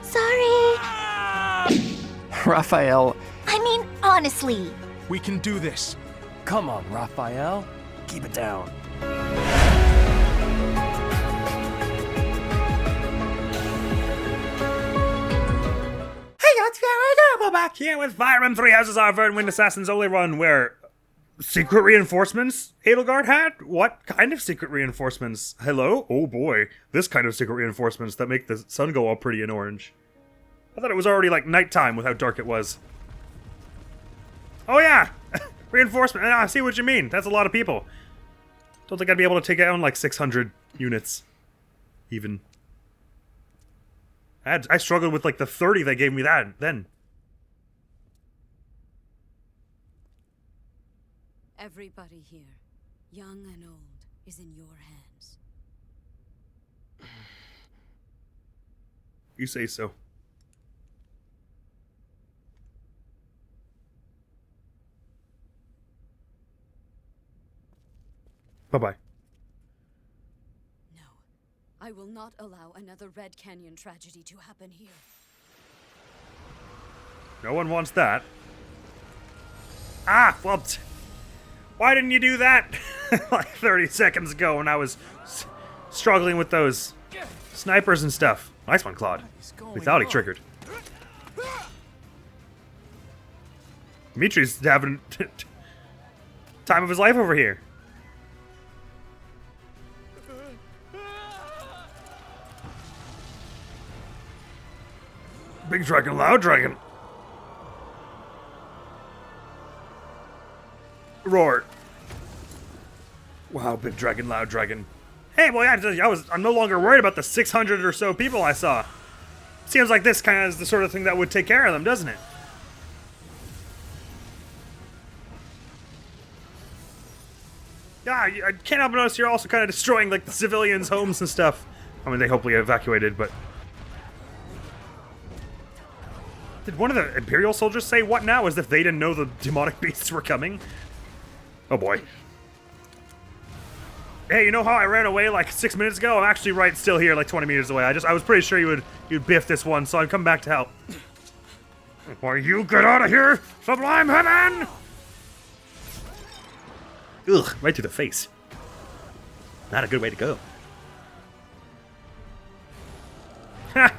Sorry. Raphael. I mean, honestly. We can do this. Come on, Raphael. Keep it down. We're back here with Fire and 3 Houses, our Verdant Wind Assassin's only run where secret reinforcements Edelgard had? What kind of secret reinforcements? Hello? Oh boy, this kind of secret reinforcements that make the sun go all pretty and orange. I thought it was already like nighttime with how dark it was. Oh yeah! Reinforcement. I see what you mean. That's a lot of people. Don't think I'd be able to take down like 600 units. Even. I struggled with like the 30 they gave me that then. Everybody here, young and old, is in your hands. You say so. Bye-bye. No, I will not allow another Red Canyon tragedy to happen here. No one wants that. Ah, well, why didn't you do that like 30 seconds ago when I was struggling with those snipers and stuff? Nice one, Claude. Lethality triggered. Dimitri's having time of his life over here. Big dragon, loud dragon. Roar. Wow, big dragon, loud dragon. Hey, well, yeah, I'm no longer worried about the 600 or so people I saw. Seems like this kind of is the sort of thing that would take care of them, doesn't it? Yeah, I can't help but notice you're also kind of destroying, like, the civilians' homes and stuff. I mean, they hopefully evacuated, but... Did one of the Imperial soldiers say what now, as if they didn't know the demonic beasts were coming? Oh boy. Hey, you know how I ran away like 6 minutes ago? I'm actually right still here, like 20 meters away. I was pretty sure you'd biff this one, so I'd come back to help. Why you get out of here, Sublime Heaven! Ugh, right through the face. Not a good way to go. Ha!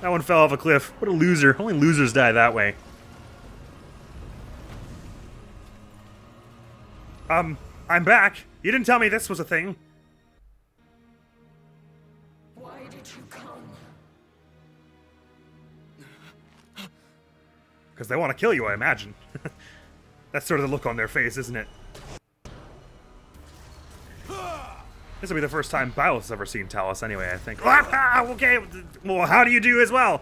That one fell off a cliff. What a loser. Only losers die that way. I'm back. You didn't tell me this was a thing. Why did you come? Because they want to kill you, I imagine. That's sort of the look on their face, isn't it? This will be the first time Byleth has ever seen Talos anyway, I think. Okay, well, how do you do as well?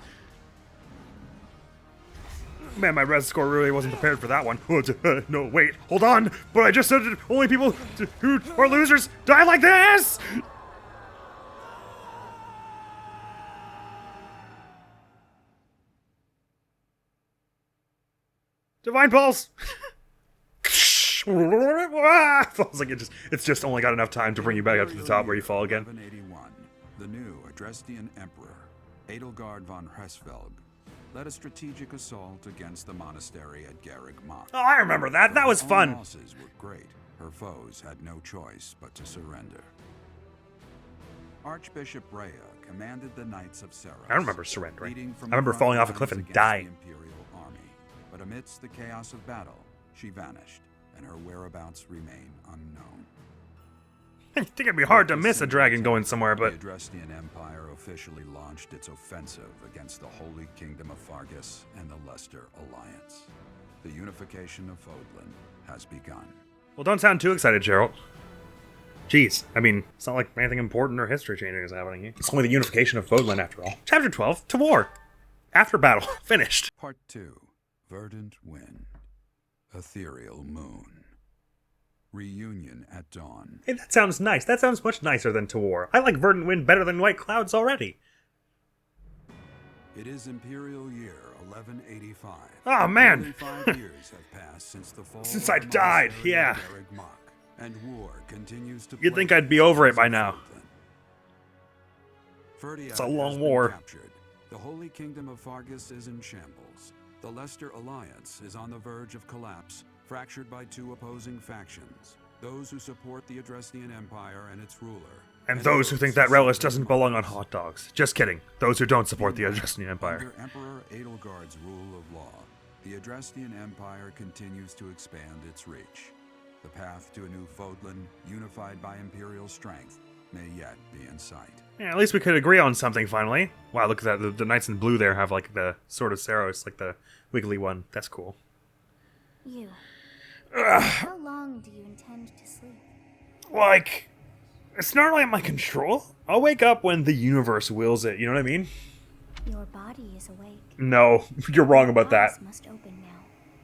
Man, my res score really wasn't prepared for that one. No, wait, hold on. But I just said that only people who are losers die like this! Divine Pulse! Falls like it's just only got enough time to bring you back up to the top where you fall again. 1181, the new Adrestian Emperor, Edelgard von Hresvelg, led a strategic assault against the monastery at Garreg Mach. Oh, I remember that. That was fun. Her losses were great. Her foes had no choice but to surrender. Archbishop Rhea commanded the Knights of Seraph. I remember surrendering. I remember falling off a cliff and dying. The Imperial army, but amidst the chaos of battle, she vanished, and her whereabouts remain unknown. I think it'd be hard to miss a dragon going somewhere, but... The Adrestian Empire officially launched its offensive against the Holy Kingdom of Fargus and the Leicester Alliance. The unification of Fodlan has begun. Well, don't sound too excited, Gerald. Jeez, I mean, it's not like anything important or history-changing is happening here. It's only the unification of Fodlan, after all. Chapter 12, to war. After battle, finished. Part 2, Verdant Wind. Ethereal Moon. Reunion at dawn. Hey, that sounds nice. That sounds much nicer than to war. I like Verdant Wind better than White Clouds already. It is Imperial Year 1185. Oh, man. Only 5 years have passed since the fall Since I died, yeah. Garreg Mach, and war continues to You'd think I'd be over it by now. Verdant It's a long has been war. captured. The Holy Kingdom of Fargus is in shambles. The Leicester Alliance is on the verge of collapse, fractured by two opposing factions. Those who support the Adrestian Empire and its ruler. And those who think that relish doesn't belong on Mars. hot dogs. Just kidding. Those who don't support the Adrestian Empire. Under Emperor Edelgard's rule of law, the Adrestian Empire continues to expand its reach. The path to a new Fodlan, unified by Imperial strength, may yet be in sight. Yeah, at least we could agree on something finally. Wow, look at that. The Knights in Blue there have like the Sword of Saros, like the wiggly one. That's cool. You. How long do you intend to sleep? Like, it's not really at my control. I'll wake up when the universe wills it, you know what I mean? Your body is awake. No, you're wrong about that. Eyes must open now.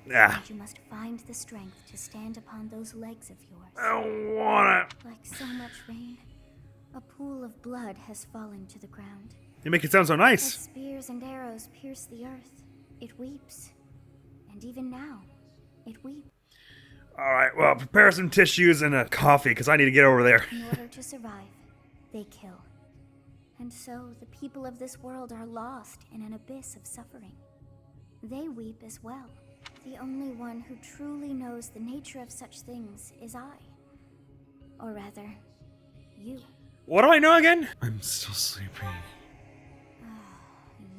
Yeah. And you must find the strength to stand upon those legs of yours. I don't want it. Like so much rain, a pool of blood has fallen to the ground. You make it sound so As nice. spears and arrows pierce the earth, it weeps. And even now, it weeps. Alright, well, prepare some tissues and a coffee, because I need to get over there. In order to survive, they kill. And so the people of this world are lost in an abyss of suffering. They weep as well. The only one who truly knows the nature of such things is I. Or rather, you. What do I know again? I'm still sleepy.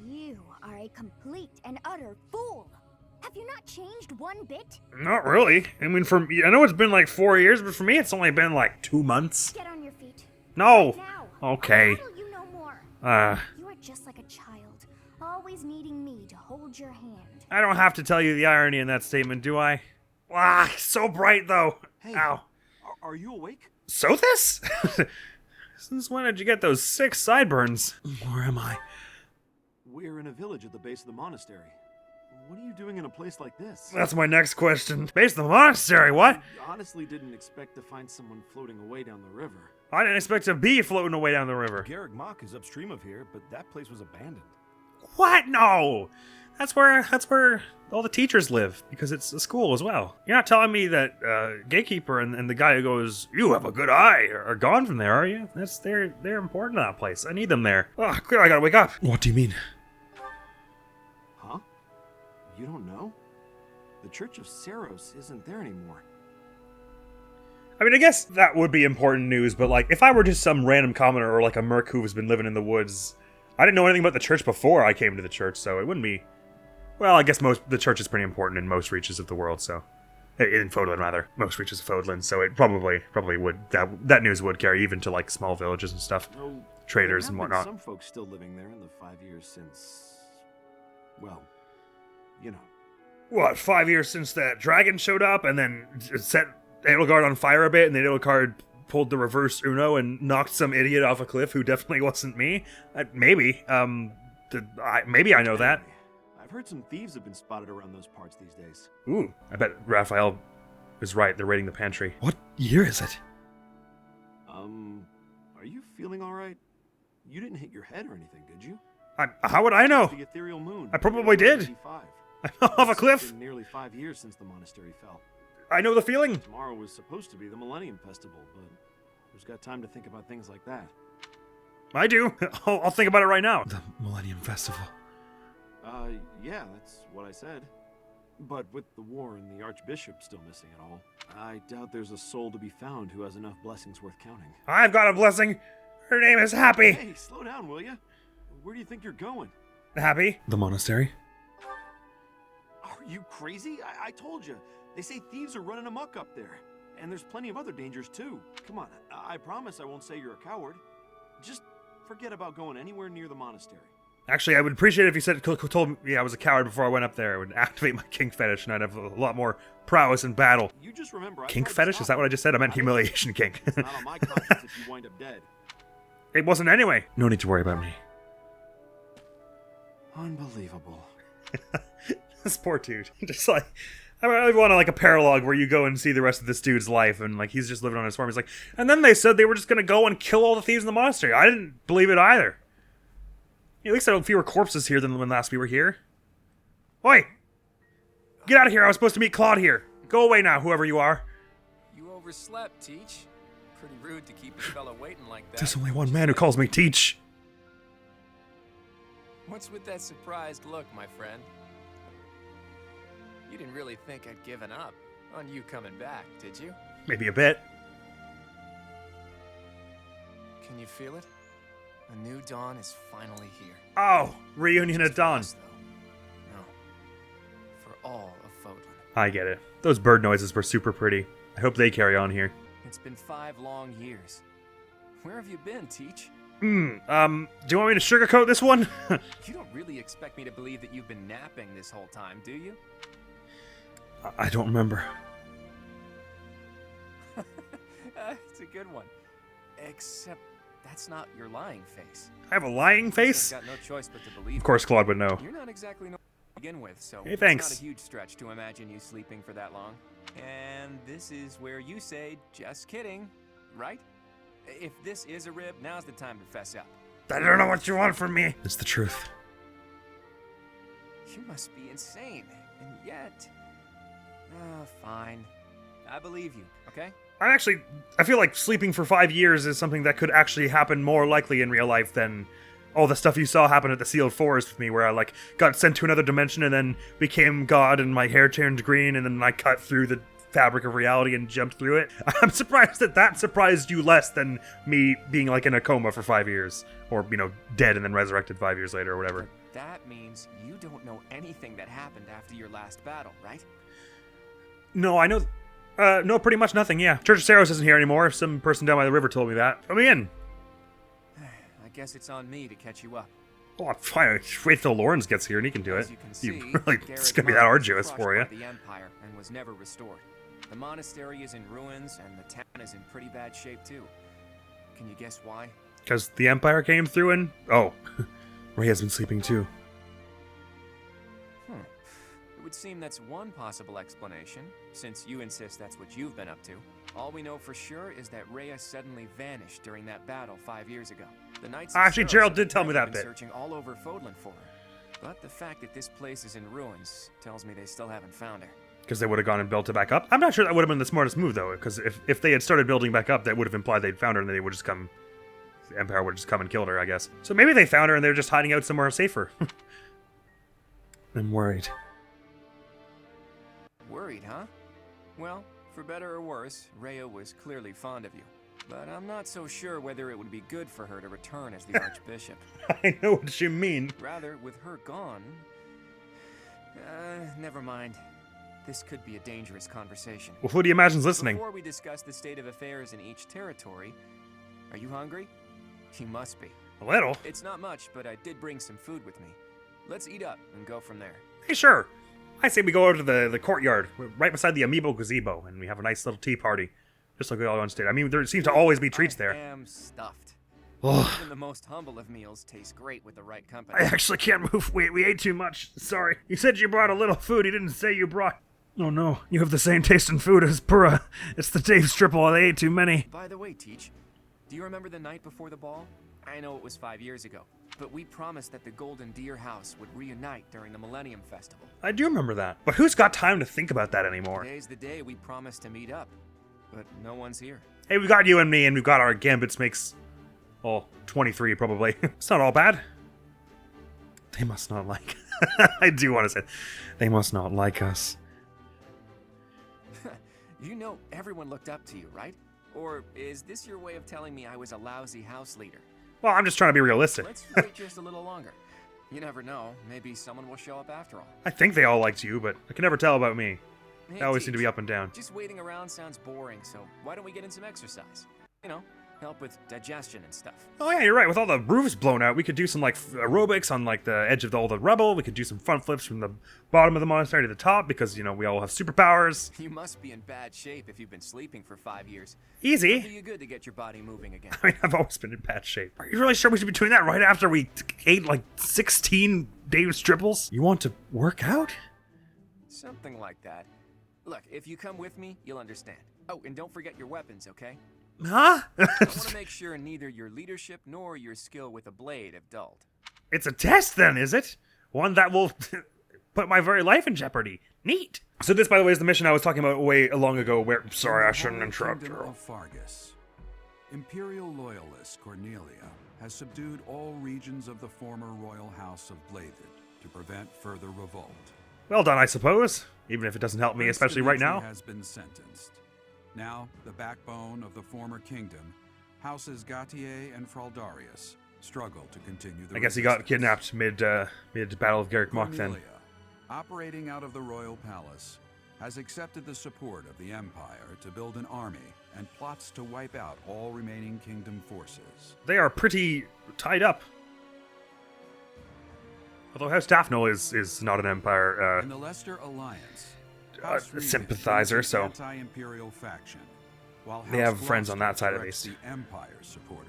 You are a complete and utter fool! Have you not changed one bit? Not really. I mean, I know it's been like 4 years, but for me it's only been like 2 months. Get on your feet. No. Now. Okay. How will you know more? You are just like a child, always needing me to hold your hand. I don't have to tell you the irony in that statement, do I? Ah, so bright though. Hey, Ow. are you awake? Sothis? Since when did you get those 6 sideburns? Where am I? We're in a village at the base of the monastery. What are you doing in a place like this? That's my next question. Base of the monastery, what? I honestly didn't expect to find someone floating away down the river. I didn't expect to be floating away down the river. Garrick Mach is upstream of here, but that place was abandoned. What? No! That's where all the teachers live, because it's a school as well. You're not telling me that Gatekeeper and the guy who goes, "You have a good eye," are gone from there, are you? They're important to that place. I need them there. Oh, clear, I gotta wake up. What do you mean? Huh? You don't know? The Church of Saros isn't there anymore. I mean, I guess that would be important news, but like, if I were just some random commoner or like a merc who's been living in the woods, I didn't know anything about the church before I came to the church, so it wouldn't be. Well, I guess the church is pretty important in most reaches of the world, so in Fodlan rather, most reaches of Fodlan, so it probably would that news would carry even to like small villages and stuff, Oh, traders there and have been whatnot. some folks still living there in the 5 years since. Well, you know. What, 5 years since that dragon showed up and then set Edelgard on fire a bit, and then Edelgard pulled the reverse Uno and knocked some idiot off a cliff who definitely wasn't me? Maybe. Maybe I know that. I've heard some thieves have been spotted around those parts these days. Ooh, I bet Raphael is right. They're raiding the pantry. What year is it? Are you feeling alright? You didn't hit your head or anything, did you? How would I know? The ethereal moon. I probably did. 55. I fell off a It's cliff. been nearly 5 years since the monastery fell. I know the feeling. Tomorrow was supposed to be the Millennium Festival, but who's got time to think about things like that? I do. I'll think about it right now. The Millennium Festival. Yeah, that's what I said. But with the war and the Archbishop still missing it all, I doubt there's a soul to be found who has enough blessings worth counting. I've got a blessing. Her name is Happy. Hey, slow down, will ya? Where do you think you're going? Happy? The monastery? Are you crazy? I told you. They say thieves are running amok up there. And there's plenty of other dangers, too. Come on, I promise I won't say you're a coward. Just forget about going anywhere near the monastery. Actually, I would appreciate it if you told me I was a coward before I went up there. I would activate my kink fetish, and I'd have a lot more prowess in battle. You just remember, I Kink tried to fetish? stop Is that what I you. just said? I meant humiliation kink. It's not on my conscience if you wind up dead. It wasn't anyway. No need to worry about me. Unbelievable. This poor dude. Just like, I really want a paralogue where you go and see the rest of this dude's life, and like he's just living on his farm. He's like, and then they said they were just gonna go and kill all the thieves in the monastery. I didn't believe it either. At least I don't fewer corpses here than when last we were here. Oi! Get out of here! I was supposed to meet Claude here. Go away now, whoever you are. You overslept, Teach. Pretty rude to keep a fella waiting like that. There's only one man who calls me Teach. What's with that surprised look, my friend? You didn't really think I'd given up on you coming back, did you? Maybe a bit. Can you feel it? A new dawn is finally here. Oh, reunion at dawn. Us, though. No. For all of Fodlan. I get it. Those bird noises were super pretty. I hope they carry on here. It's been 5 long years. Where have you been, Teach? Do you want me to sugarcoat this one? You don't really expect me to believe that you've been napping this whole time, do you? I don't remember. It's a good one. Except that's not your lying face. I have a lying face? I've got no choice but to believe. Of course Claude would know. You're not exactly no to begin with, so Hey, thanks. it's not a huge stretch to imagine you sleeping for that long. And this is where you say, just kidding, right? If this is a rib, now's the time to fess up. I don't know what you want from me. It's the truth. You must be insane, and yet... fine. I believe you, okay? I feel like sleeping for 5 years is something that could actually happen more likely in real life than all the stuff you saw happen at the Sealed Forest with me, where I, got sent to another dimension and then became God and my hair turned green and then I cut through the fabric of reality and jumped through it. I'm surprised that surprised you less than me being, in a coma for 5 years. Or, dead and then resurrected 5 years later or whatever. But that means you don't know anything that happened after your last battle, right? No, I know... no, pretty much nothing, yeah. Church of Saros isn't here anymore. Some person down by the river told me that. Let me in. I guess it's on me to catch you up. Oh, fine. Wait till Lawrence gets here and he can do it. As you can see, It's gonna be that arduous for you. The Empire and was never restored. The monastery is in ruins and the town is in pretty bad shape too. Can you guess why? Because the Empire came through and... Oh. Ray has been sleeping too. It would seem that's one possible explanation, since you insist that's what you've been up to. All we know for sure is that Rhea suddenly vanished during that battle 5 years ago. The Knights of Actually, Saros Gerald have did tell me that been bit. Searching all over Fodlan for her. But the fact that this place is in ruins tells me they still haven't found her. Because they would have gone and built it back up. I'm not sure that would have been the smartest move, though, because if they had started building back up, that would have implied they'd found her and then they would just come... The Empire would have just come and killed her, I guess. So maybe they found her and they're just hiding out somewhere safer. I'm worried. Worried, huh? Well, for better or worse, Rhea was clearly fond of you. But I'm not so sure whether it would be good for her to return as the Archbishop. I know what you mean. Rather, with her gone... never mind. This could be a dangerous conversation. Well, who do you imagine's listening? Before we discuss the state of affairs in each territory, are you hungry? You must be. A little. It's not much, but I did bring some food with me. Let's eat up and go from there. Hey, sure. I say we go over to the courtyard, right beside the Amiibo gazebo, and we have a nice little tea party. Just like we all once did. I mean, there seems to always be treats there. I am stuffed. Ugh. Even the most humble of meals taste great with the right company. I actually can't move weight. We ate too much. Sorry. You said you brought a little food. You didn't say you brought... Oh no, you have the same taste in food as Pura. It's the Dave's triple. They ate too many. By the way, Teach, do you remember the night before the ball? I know it was 5 years ago, but we promised that the Golden Deer House would reunite during the Millennium Festival. I do remember that. But who's got time to think about that anymore? Today's the day we promised to meet up, but no one's here. Hey, we got you and me, and we've got our Gambits makes... Oh, 23 probably. It's not all bad. They must not like... I do want to say... They must not like us. You know everyone looked up to you, right? Or is this your way of telling me I was a lousy house leader? Well, I'm just trying to be realistic. Let's wait just a little longer. You never know. Maybe someone will show up after all. I think they all liked you, but I can never tell about me. Hey, They always seem Teach, to be up and down. Just waiting around sounds boring, so why don't we get in some exercise? You know, help with digestion and stuff. Oh yeah, you're right. With all the roofs blown out, we could do some aerobics on the edge of all the rubble. We could do some front flips from the bottom of the monastery to the top because we all have superpowers. You must be in bad shape if you've been sleeping for 5 years. Easy. It'll do you good to get your body moving again. I mean, I've always been in bad shape. Are you really sure we should be doing that right after we ate 16 Dave's triples? You want to work out? Something like that. Look, if you come with me, you'll understand. Oh, and don't forget your weapons, okay? Huh? I want to make sure neither your leadership nor your skill with a blade have dulled. It's a test then, is it? One that will put my very life in jeopardy. Neat. So this, by the way, is the mission I was talking about way long ago where... Sorry, I shouldn't interrupt. Kingdom of Fargus. Imperial loyalist Cornelia has subdued all regions of the former royal house of Blathed to prevent further revolt. Well done, I suppose. Even if it doesn't help me, Prince especially right Dimitri now. has been sentenced. Now, the backbone of the former kingdom, Houses Gautier and Fraldarius, struggle to continue the I guess he got resistance. kidnapped mid Battle of Garrick Mach then. Cornelia, operating out of the royal palace, has accepted the support of the Empire to build an army and plots to wipe out all remaining kingdom forces. They are pretty tied up. Although House Daphne is not an Empire In the Leicester Alliance, a House Regent sympathizer, leads an so anti-imperial faction, while they House have friends on that Gloucester side at directs least. the Empire supporters.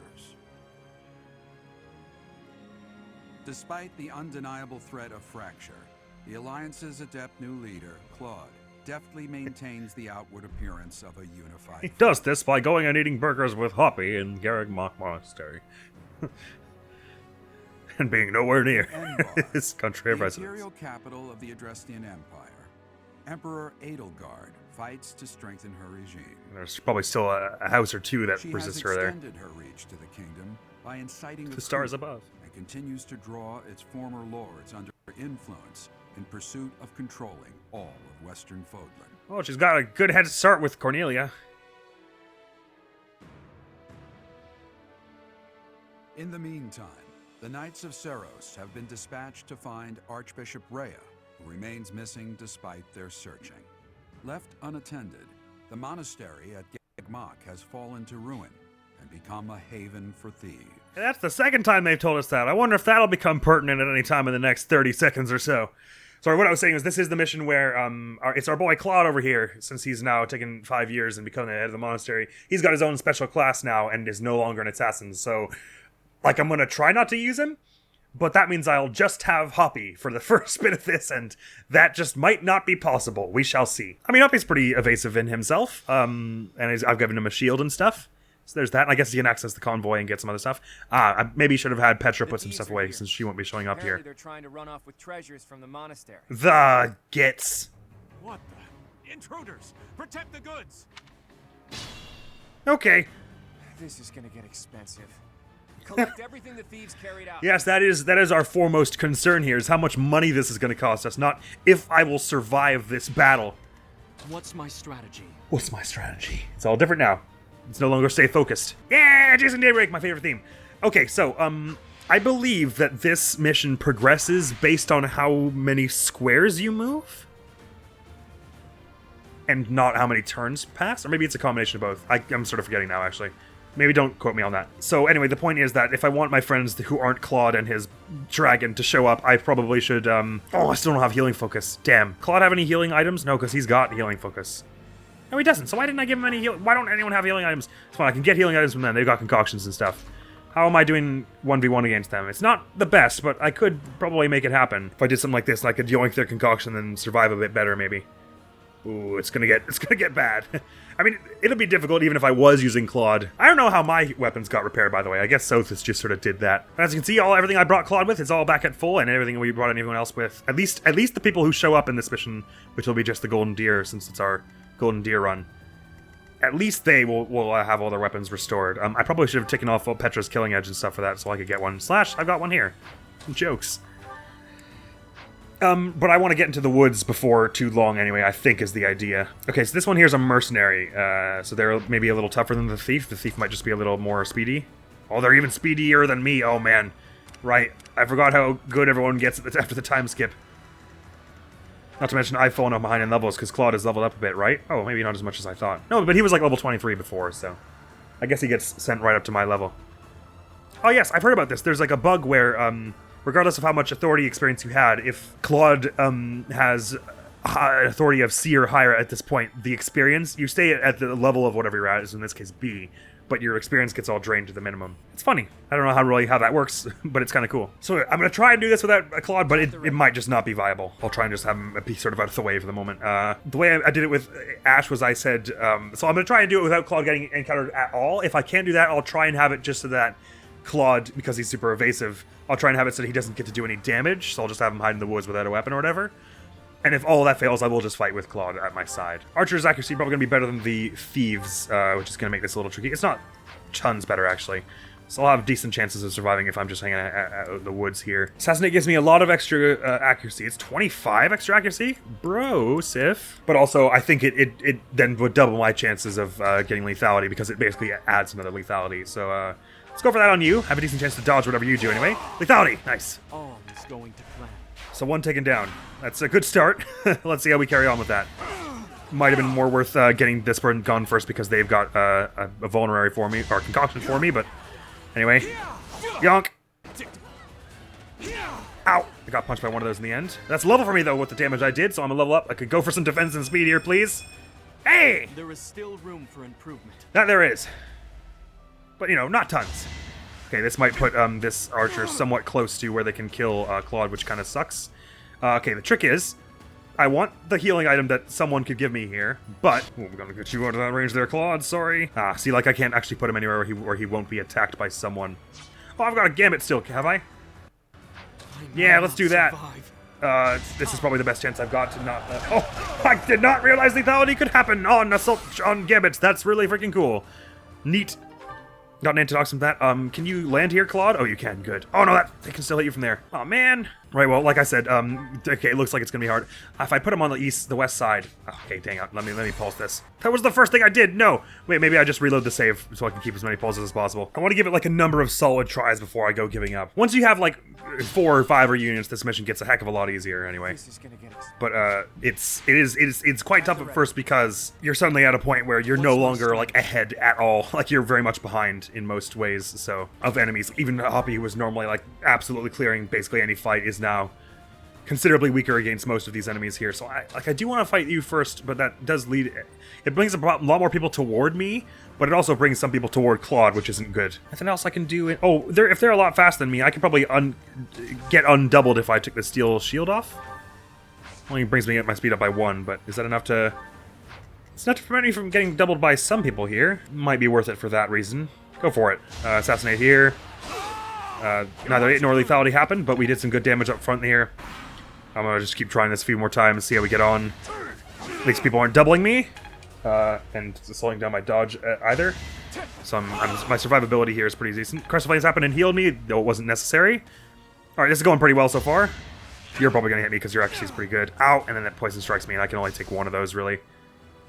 Despite the undeniable threat of fracture, the Alliance's adept new leader, Claude, deftly maintains the outward appearance of a unified. He does this by going and eating burgers with Hoppy in Garrick Mach Monastery. And being nowhere near Enbar, his country of the residence. imperial capital of the Adrestian Empire. Emperor Edelgard fights to strengthen her regime. There's probably still a house or two that She resists has her there. extended her reach to the kingdom by inciting The stars coup above. and continues to draw its former lords under her influence in pursuit of controlling all of Western Fodlan. Oh, she's got a good head start with Cornelia. In the meantime, the Knights of Seros have been dispatched to find Archbishop Rhea, who remains missing despite their searching. Left unattended, the monastery at Gagmach has fallen to ruin and become a haven for thieves. And that's the second time they've told us that. I wonder if that'll become pertinent at any time in the next 30 seconds or so. Sorry, what I was saying is this is the mission where it's our boy Claude over here, since he's now taken 5 years and become the head of the monastery. He's got his own special class now and is no longer an assassin, so like I'm going to try not to use him, but that means I'll just have Hoppy for the first bit of this, and that just might not be possible. We shall see. I mean, Hoppy's pretty evasive in himself, and I've given him a shield and stuff. So there's that, and I guess he can access the convoy and get some other stuff. I maybe should have had Petra put some stuff away, since she won't be showing up Apparently here. they're trying to run off with treasures from the monastery. The gets. What the? Intruders! Protect the goods! Okay. This is gonna get expensive. Collect everything the thieves carried out. Yes, that is our foremost concern here, is how much money this is going to cost us, not if I will survive this battle. What's my strategy? What's my strategy? It's all different now. It's no longer stay focused. Yeah, Jason Daybreak, my favorite theme. Okay, so, I believe that this mission progresses based on how many squares you move. And not how many turns pass. Or maybe it's a combination of both. I'm sort of forgetting now, actually. Maybe don't quote me on that. So anyway, the point is that if I want my friends who aren't Claude and his dragon to show up, I probably should, oh, I still don't have healing focus. Damn. Claude have any healing items? No, because he's got healing focus. No, he doesn't. So why didn't I give him any healing? Why don't anyone have healing items? It's fine, I can get healing items from them. They've got concoctions and stuff. How am I doing 1v1 against them? It's not the best, but I could probably make it happen. If I did something like this, I could yoink their concoction and survive a bit better, maybe. Ooh, it's gonna get bad. I mean, it'll be difficult even if I was using Claude. I don't know how my weapons got repaired, by the way. I guess Sothis just sort of did that. As you can see, everything I brought Claude with is all back at full, and everything we brought anyone else with. At least the people who show up in this mission, which will be just the Golden Deer, since it's our Golden Deer run. At least they will have all their weapons restored. I probably should have taken off Petra's Killing Edge and stuff for that, so I could get one. Slash, I've got one here. Jokes. But I want to get into the woods before too long anyway, I think is the idea. Okay, so this one here is a mercenary, so they're maybe a little tougher than the thief. The thief might just be a little more speedy. Oh, they're even speedier than me. Oh, man. Right. I forgot how good everyone gets after the time skip. Not to mention I've fallen off behind in levels because Claude has leveled up a bit, right? Oh, maybe not as much as I thought. No, but he was like level 23 before, so I guess he gets sent right up to my level. Oh, yes, I've heard about this. There's like a bug where, regardless of how much authority experience you had, if Claude has an authority of C or higher at this point, the experience, you stay at the level of whatever you're at, is in this case B, but your experience gets all drained to the minimum. It's funny. I don't know how that works, but it's kind of cool. So I'm going to try and do this without Claude, but it might just not be viable. I'll try and just have him be sort of out of the way for the moment. The way I did it with Ash was I said, so I'm going to try and do it without Claude getting encountered at all. If I can't do that, I'll try and have it just so that Claude, because he's super evasive, I'll try and have it so that he doesn't get to do any damage, so I'll just have him hide in the woods without a weapon or whatever. And if all that fails, I will just fight with Claude at my side. Archer's accuracy probably going to be better than the Thieves', which is going to make this a little tricky. It's not tons better, actually. So I'll have decent chances of surviving if I'm just hanging out in the woods here. Assassinate gives me a lot of extra accuracy. It's 25 extra accuracy? Bro, Sif. But also, I think it then would double my chances of getting lethality because it basically adds another lethality. So let's go for that on you. Have a decent chance to dodge whatever you do anyway. Lethality, nice. All is going to plan. So one taken down. That's a good start. Let's see how we carry on with that. Might have been more worth getting this person gone first because they've got a vulnerary for me, or concoction for me, but anyway. Yonk! Ow! I got punched by one of those in the end. That's level for me, though, with the damage I did, so I'm a level up. I could go for some defense and speed here, please. Hey! There is still room for improvement. That there is. But, you know, not tons. Okay, this might put this archer somewhat close to where they can kill Claude, which kind of sucks. Okay, the trick is, I want the healing item that someone could give me here, but we're gonna get you out of that range there, Claude. Sorry. See, like I can't actually put him anywhere where he won't be attacked by someone. Oh, I've got a gambit still, have I? Yeah, let's do that. This is probably the best chance I've got to not. Oh, I did not realize lethality could happen on assault on gambits. That's really freaking cool. Neat. Got an antidote from that. Can you land here, Claude? Oh, you can. Good. Oh, no, they can still hit you from there. Oh, man. Right, well, like I said, okay, it looks like it's gonna be hard. If I put him on the west side. Okay, dang it. Let me pulse this. That was the first thing I did. No. Wait, maybe I just reload the save so I can keep as many pulses as possible. I want to give it like a number of solid tries before I go giving up. Once you have like 4 or 5 reunions, this mission gets a heck of a lot easier anyway. But it's quite tough at first because you're suddenly at a point where you're no longer like ahead at all. Like you're very much behind in most ways. So of enemies, even Hoppy, who was normally like absolutely clearing basically any fight, is now considerably weaker against most of these enemies here. So I do want to fight you first, but that does lead. It brings a lot more people toward me, but it also brings some people toward Claude, which isn't good. Nothing else I can do. If they're a lot faster than me, I could probably get undoubled if I took the steel shield off. Only brings my speed up by 1, but is that enough to? It's enough to prevent me from getting doubled by some people here. Might be worth it for that reason. Go for it. Assassinate here. Neither it nor lethality happened, but we did some good damage up front here. I'm gonna just keep trying this a few more times, see how we get on. At least people aren't doubling me, and slowing down my dodge either. So my survivability here is pretty decent. Crest of Flames happened and healed me, though it wasn't necessary. Alright, this is going pretty well so far. You're probably gonna hit me because your accuracy is pretty good. Ow! And then that poison strikes me, and I can only take 1 of those, really.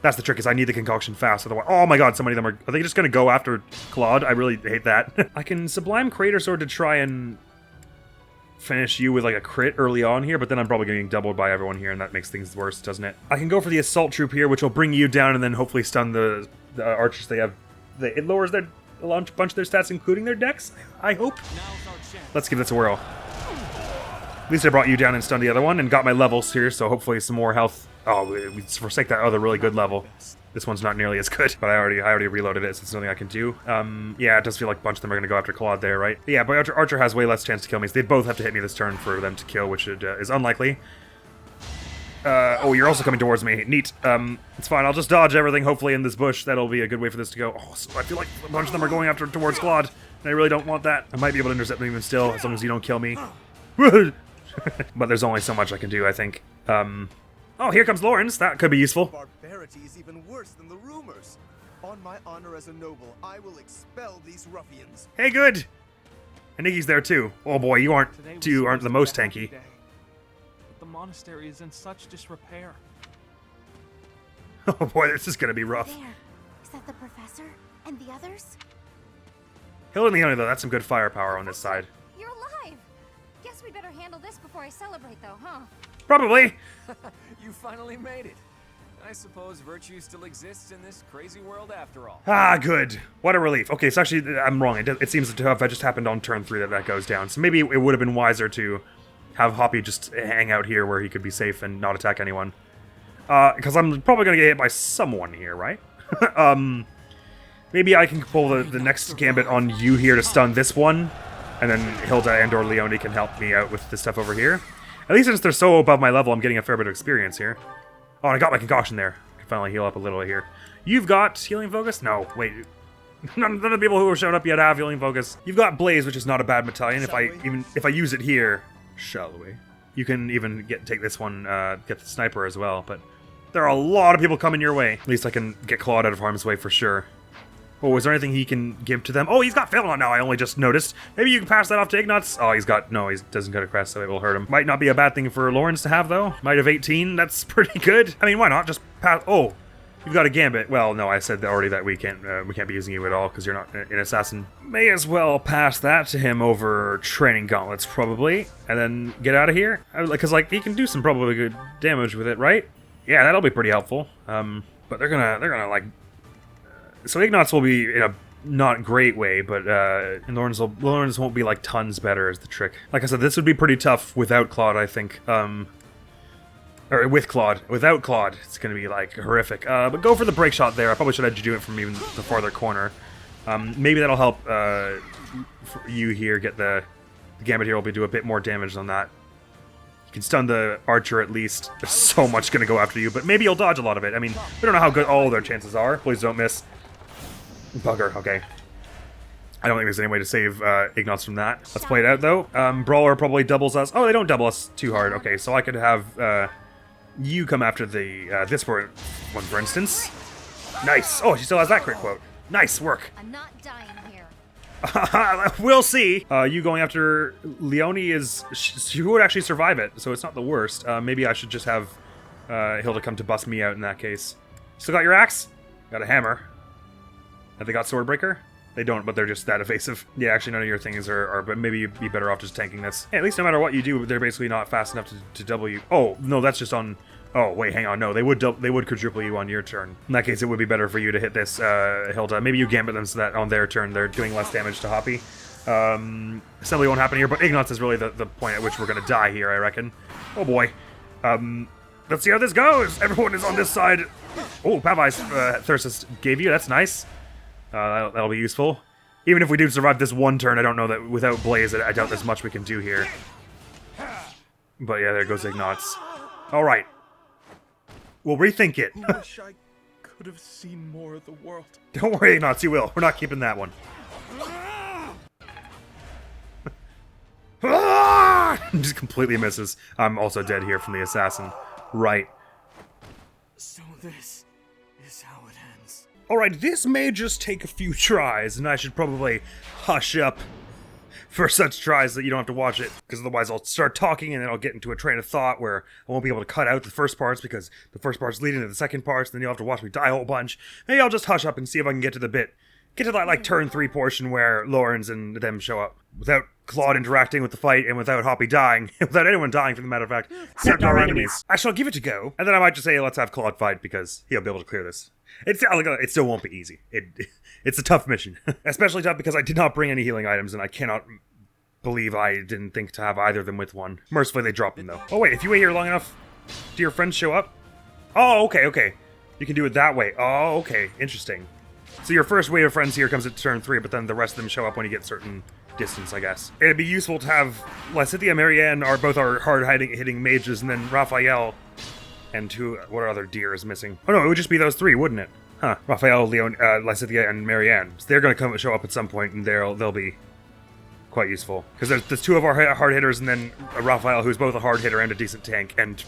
That's the trick, is I need the concoction fast, otherwise— oh my god, so many of them are they just gonna go after Claude? I really hate that. I can Sublime Crater Sword to try and finish you with like a crit early on here, but then I'm probably getting doubled by everyone here, and that makes things worse, doesn't it? I can go for the Assault Troop here, which will bring you down and then hopefully stun the archers they have. It lowers a bunch of their stats, including their dex, I hope. Let's give this a whirl. At least I brought you down and stunned the other one and got my levels here, so hopefully some more health. Oh, we forsake that other really good level. This one's not nearly as good, but I already reloaded it, so it's nothing I can do. Yeah, it does feel like a bunch of them are going to go after Claude there, right? But yeah, but Archer has way less chance to kill me, so they both have to hit me this turn for them to kill, which is unlikely. Oh, you're also coming towards me. Neat. It's fine. I'll just dodge everything, hopefully, in this bush. That'll be a good way for this to go. Oh, so I feel like a bunch of them are going towards Claude, and I really don't want that. I might be able to intercept them even still, as long as you don't kill me. But there's only so much I can do, I think. Oh, here comes Lawrence. That could be useful. Barbarity is even worse than the rumors. On my honor as a noble, I will expel these ruffians. Hey, good. And Iggy's there too. Oh boy, you aren't the most tanky. But the monastery is in such disrepair. Oh boy, this is gonna be rough. There. Is that the professor? And the others? Hill and Leone, though, that's some good firepower on this side. You're alive! Guess we better handle this before I celebrate, though, huh? Probably. You finally made it. I suppose virtue still exists in this crazy world after all. Ah, good. What a relief. Okay, so actually, I'm wrong. It seems to have just happened on turn 3 that goes down. So maybe it would have been wiser to have Hoppy just hang out here where he could be safe and not attack anyone. Because I'm probably going to get hit by someone here, right? Maybe I can pull the next gambit on you here to stun this one, and then Hilda and or Leone can help me out with this stuff over here. At least since they're so above my level, I'm getting a fair bit of experience here. Oh, and I got my concoction there. I can finally heal up a little here. You've got healing focus? No, wait. None of the people who have shown up yet have healing focus. You've got Blaze, which is not a bad battalion. If I use it here, shall we? You can even take this one, get the sniper as well. But there are a lot of people coming your way. At least I can get Claude out of harm's way for sure. Oh, is there anything he can give to them? Oh, he's got Fail on now, I only just noticed. Maybe you can pass that off to Ignatz? Oh, he's got... No, he doesn't got a crest, so it will hurt him. Might not be a bad thing for Lawrence to have, though. Might have 18. That's pretty good. I mean, why not? Just pass... Oh, you've got a Gambit. Well, no, I said already that we can't be using you at all because you're not an assassin. May as well pass that to him over Training Gauntlets, probably. And then get out of here. Because, like, he can do some probably good damage with it, right? Yeah, that'll be pretty helpful. But they're gonna like... So Ignatz will be in a not great way, but Lawrence won't be like tons better is the trick. Like I said, this would be pretty tough without Claude, I think. Or with Claude. Without Claude, it's gonna be like horrific. But go for the break shot there. I probably should have had you do it from even the farther corner. Maybe that'll help you here get the Gambit here will be do a bit more damage than that. You can stun the archer at least. There's so much gonna go after you, but maybe you'll dodge a lot of it. I mean, we don't know how good all their chances are. Please don't miss. Bugger, okay. I don't think there's any way to save Ignatz from that. Let's play it out, though. Brawler probably doubles us. Oh, they don't double us too hard. Okay, so I could have you come after the this one, for instance. Nice. Oh, she still has that crit quote. Nice work. I'm not dying here. We'll see. You going after Leone is... She would actually survive it, so it's not the worst. Maybe I should just have Hilda come to bust me out in that case. Still got your axe? Got a hammer. Have they got Swordbreaker? They don't, but they're just that evasive. Yeah, actually none of your things are but maybe you'd be better off just tanking this. Yeah, at least no matter what you do, they're basically not fast enough to double you. Oh, no, that's just on... Oh, wait, hang on. No, they would quadruple you on your turn. In that case, it would be better for you to hit this, Hilda. Maybe you gambit them so that on their turn they're doing less damage to Hoppy. Assembly won't happen here, but Ignatz is really the point at which we're going to die here, I reckon. Oh, boy. Let's see how this goes. Everyone is on this side. Oh, Pavai's Thyrsus gave you. That's nice. That'll be useful. Even if we do survive this one turn, I don't know that without Blaze, I doubt there's much we can do here. But yeah, there goes Ignatz. Alright. We'll rethink it. I wish I could have seen more of the world. Don't worry, Ignatz, you will. We're not keeping that one. Just completely misses. I'm also dead here from the assassin. Right. So this is how it ends. Alright, this may just take a few tries, and I should probably hush up for such tries that you don't have to watch it, because otherwise I'll start talking and then I'll get into a train of thought where I won't be able to cut out the first parts because the first part's leading to the second parts, and then you'll have to watch me die a whole bunch. Maybe I'll just hush up and see if I can get to the bit. Get to that, like, turn 3 portion where Lawrence and them show up. Without Claude interacting with the fight and without Hoppy dying, without anyone dying for the matter of fact, except our enemies. I shall give it a go, and then I might just say let's have Claude fight because he'll be able to clear this. It still won't be easy. It's a tough mission. Especially tough because I did not bring any healing items and I cannot believe I didn't think to have either of them with one. Mercifully, they dropped them though. Oh wait, if you wait here long enough, do your friends show up? Oh, okay. You can do it that way. Oh, okay. Interesting. So your first wave of friends here comes at turn 3, but then the rest of them show up when you get certain distance, I guess. It'd be useful to have Lysithea and Marianne are both our hard-hitting mages, and then Raphael and what other deer is missing? Oh no, it would just be those 3, wouldn't it? Huh. Raphael, Leon, Lysithea, and Marianne. So they're going to show up at some point, and they'll be quite useful. Because there's 2 of our hard hitters, and then Raphael, who's both a hard hitter and a decent tank, and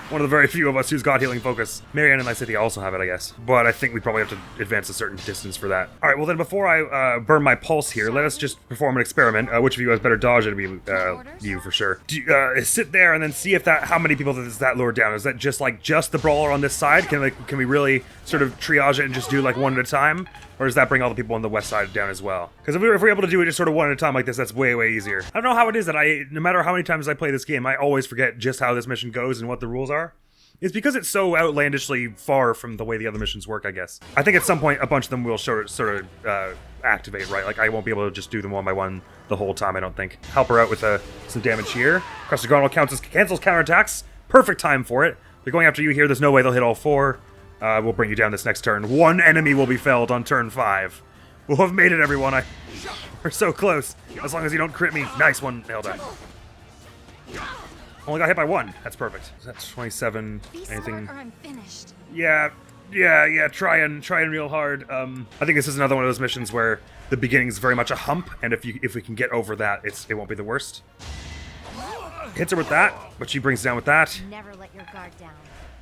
one of the very few of us who's got healing focus. Marianne and Lysithea also have it, I guess. But I think we probably have to advance a certain distance for that. Alright, well then before I burn my pulse here, let us just perform an experiment. Which of you has better dodge? It'll be you for sure. Sit there and then see if how many people does that lure down? Is that just the brawler on this side? Can we really sort of triage it and just do like one at a time? Or does that bring all the people on the west side down as well? Because if we're able to do it just sort of one at a time like this, that's way, way easier. I don't know how it is that no matter how many times I play this game, I always forget just how this mission goes and what the rules are. It's because it's so outlandishly far from the way the other missions work, I guess. I think at some point a bunch of them will sort of activate, right? Like I won't be able to just do them one by one the whole time, I don't think. Help her out with some damage here. Crusted Garnel cancels counterattacks. Perfect time for it. They're going after you here. There's no way they'll hit all 4. We'll bring you down this next turn. 1 enemy will be felled on turn 5. We'll have made it, everyone. We're so close. As long as you don't crit me. Nice one, Hilda. Only got hit by 1. That's perfect. That's 27. Anything? Or I'm finished. Yeah. Trying real hard. I think this is another one of those missions where the beginning is very much a hump, and if we can get over that, it won't be the worst. Hits her with that, but she brings it down with that. Never let your guard down.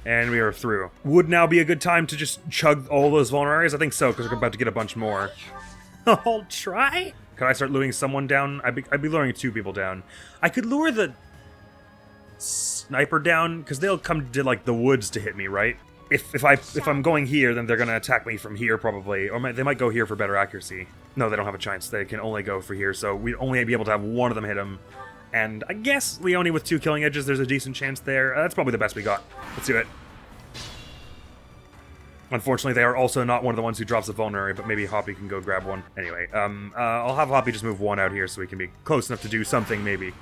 And we are through. Would now be a good time to just chug all those vulneraries? I think so, because we're about to get a bunch more. I'll try? Could I start luring someone down? I'd be luring 2 people down. I could lure the sniper down, because they'll come to, like, the woods to hit me, right? If I'm going here, then they're going to attack me from here, probably. Or they might go here for better accuracy. No, they don't have a chance. They can only go for here, so we'd only be able to have one of them hit him. And I guess Leone with 2 killing edges, there's a decent chance there. That's probably the best we got. Let's do it. Unfortunately, they are also not one of the ones who drops a vulnerary, but maybe Hoppy can go grab one. Anyway, I'll have Hoppy just move 1 out here so we can be close enough to do something, maybe.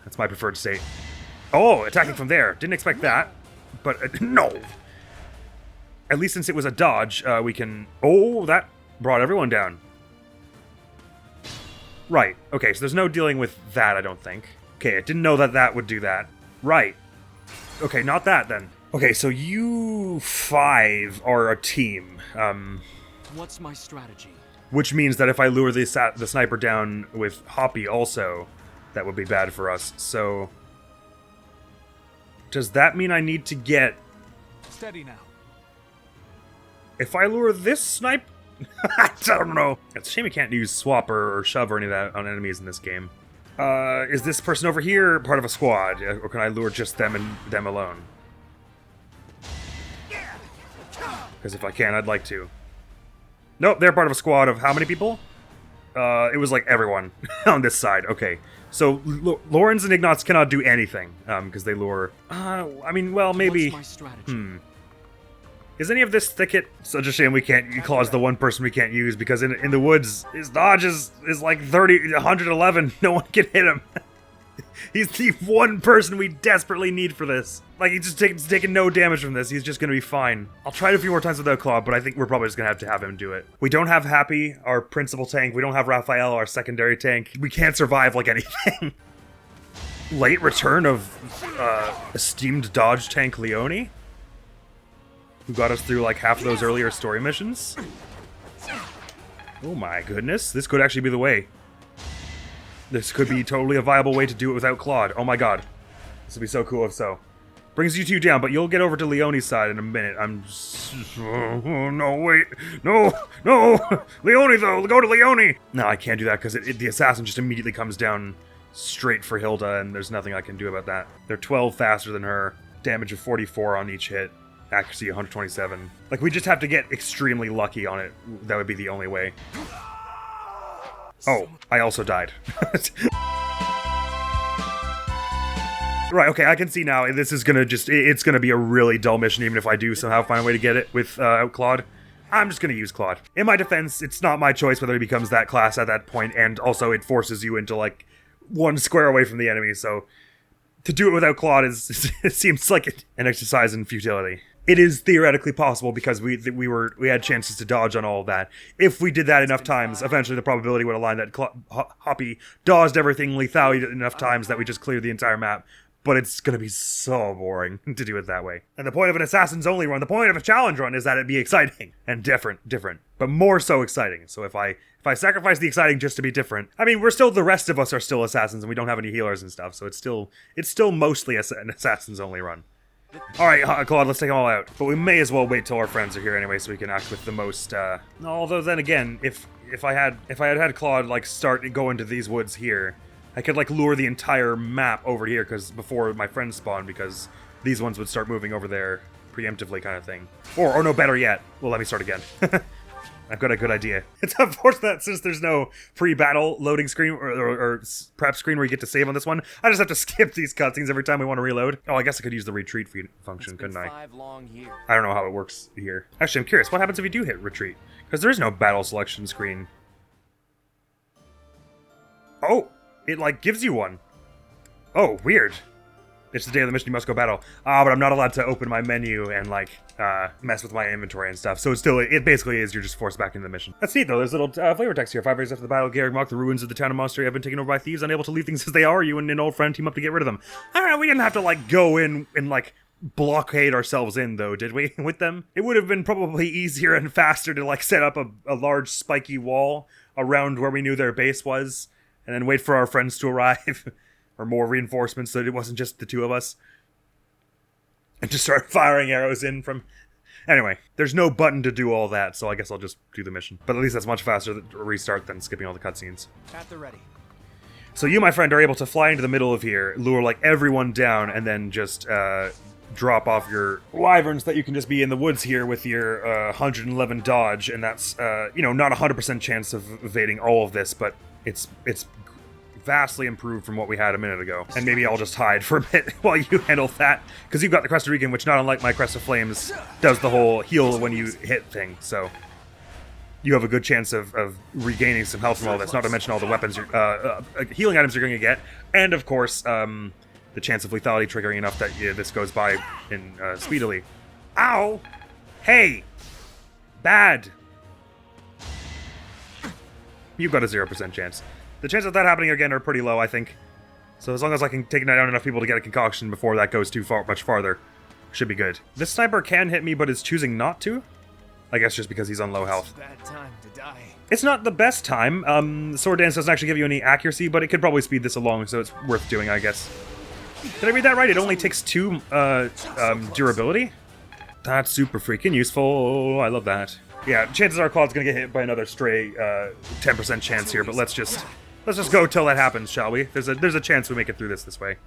That's my preferred state. Oh, attacking from there. Didn't expect that. But, no! At least since it was a dodge, we can... Oh, that brought everyone down. Right. Okay, so there's no dealing with that, I don't think. Okay, I didn't know that that would do that. Right. Okay, not that, then. Okay, so you 5 are a team. What's my strategy? Which means that if I lure the sniper down with Hoppy also, that would be bad for us. So... Does that mean I need to get... Steady now. If I lure this snipe... I don't know. It's a shame we can't use swap or shove or any of that on enemies in this game. Is this person over here part of a squad? Or can I lure just them and them alone? Because if I can, I'd like to. Nope, they're part of a squad of how many people? It was like everyone on this side. Okay. So, Lawrence and Ignatz cannot do anything, because they lure... I mean, well, maybe... What's my strategy? Is any of this thicket? Such a shame we can't... Claw's the one person we can't use, because in the woods, his dodge is like 111. No one can hit him. He's the one person we desperately need for this. Like, he's just taking no damage from this. He's just gonna be fine. I'll try it a few more times without Claw, but I think we're probably just gonna have him do it. We don't have Happy, our principal tank. We don't have Raphael, our secondary tank. We can't survive like anything. Late return of esteemed dodge tank Leone, who got us through like half of those earlier story missions. Oh my goodness, this could actually be the way. This could be totally a viable way to do it without Claude. Oh my god. This would be so cool if so. Brings you 2 down, but you'll get over to Leone's side in a minute. Oh, no, wait. No, no. Leone, though. Go to Leone. No, I can't do that because the assassin just immediately comes down straight for Hilda, and there's nothing I can do about that. They're 12 faster than her. Damage of 44 on each hit. Accuracy 127. Like, we just have to get extremely lucky on it. That would be the only way. Oh, I also died. Right, okay, I can see now. This is gonna it's gonna be a really dull mission, even if I do somehow find a way to get it with Claude. I'm just gonna use Claude. In my defense, it's not my choice whether he becomes that class at that point, and also it forces you into, like, 1 square away from the enemy, so to do it without Claude it seems like an exercise in futility. It is theoretically possible because we had chances to dodge on all of that. If we did that enough times, eventually the probability would align that Hoppy dodged everything lethaled enough times that we just cleared the entire map. But it's going to be so boring to do it that way. And the point of an Assassin's Only run, the point of a challenge run is that it be exciting and different, but more so exciting. So if I sacrifice the exciting just to be different, I mean, the rest of us are still assassins and we don't have any healers and stuff, so it's still mostly an Assassin's Only run. Alright, Claude, let's take them all out. But we may as well wait till our friends are here anyway so we can act with the most, although then again, if I had Claude, like, go into these woods here, I could, like, lure the entire map over here because before my friends spawn, because these ones would start moving over there preemptively kind of thing. Or no, better yet. Well, let me start again. I've got a good idea. It's unfortunate since there's no pre-battle loading screen or prep screen where you get to save on this one. I just have to skip these cutscenes every time we want to reload. Oh, I guess I could use the retreat function, couldn't I? 5 long years. I don't know how it works here. Actually, I'm curious. What happens if you do hit retreat? Because there is no battle selection screen. Oh! It, like, gives you one. Oh, weird. It's the day of the mission, you must go battle. But I'm not allowed to open my menu and, like, mess with my inventory and stuff. So it basically is, you're just forced back into the mission. That's neat, though. There's little flavor text here. 5 years after the battle of Garrigmock, the ruins of the town of Monastery have been taken over by thieves, unable to leave things as they are. You and an old friend team up to get rid of them. I don't know, we didn't have to, like, go in and, like, blockade ourselves in, though, did we, with them? It would have been probably easier and faster to, like, set up a large spiky wall around where we knew their base was, and then wait for our friends to arrive, or more reinforcements so that it wasn't just the 2 of us. and just start firing arrows in from... Anyway, there's no button to do all that, so I guess I'll just do the mission. But at least that's much faster to restart than skipping all the cutscenes. At the ready. So you, my friend, are able to fly into the middle of here, lure like everyone down, and then just drop off your wyverns that you can just be in the woods here with your 111 dodge, and that's you know, not 100% chance of evading all of this, but it's vastly improved from what we had a minute ago. And maybe I'll just hide for a bit while you handle that, because you've got the Crest of Regan, which, not unlike my Crest of Flames, does the whole heal when you hit thing, so you have a good chance of regaining some health from all this, not to mention all the weapons, healing items you're going to get, and of course, the chance of lethality triggering enough that this goes by in speedily. Ow! Hey! Bad! You've got a 0% chance. The chances of that happening again are pretty low, I think. So as long as I can take down enough people to get a concoction before that goes much farther, should be good. This sniper can hit me, but is choosing not to? I guess just because he's on low health. Bad time to die. It's not the best time. Sword Dance doesn't actually give you any accuracy, but it could probably speed this along, so it's worth doing, I guess. Did I read that right? It only takes 2 durability? That's super freaking useful. I love that. Yeah, chances are Claude's gonna get hit by another stray 10% chance here, but let's just go till that happens, shall we? There's a chance we make it through this way.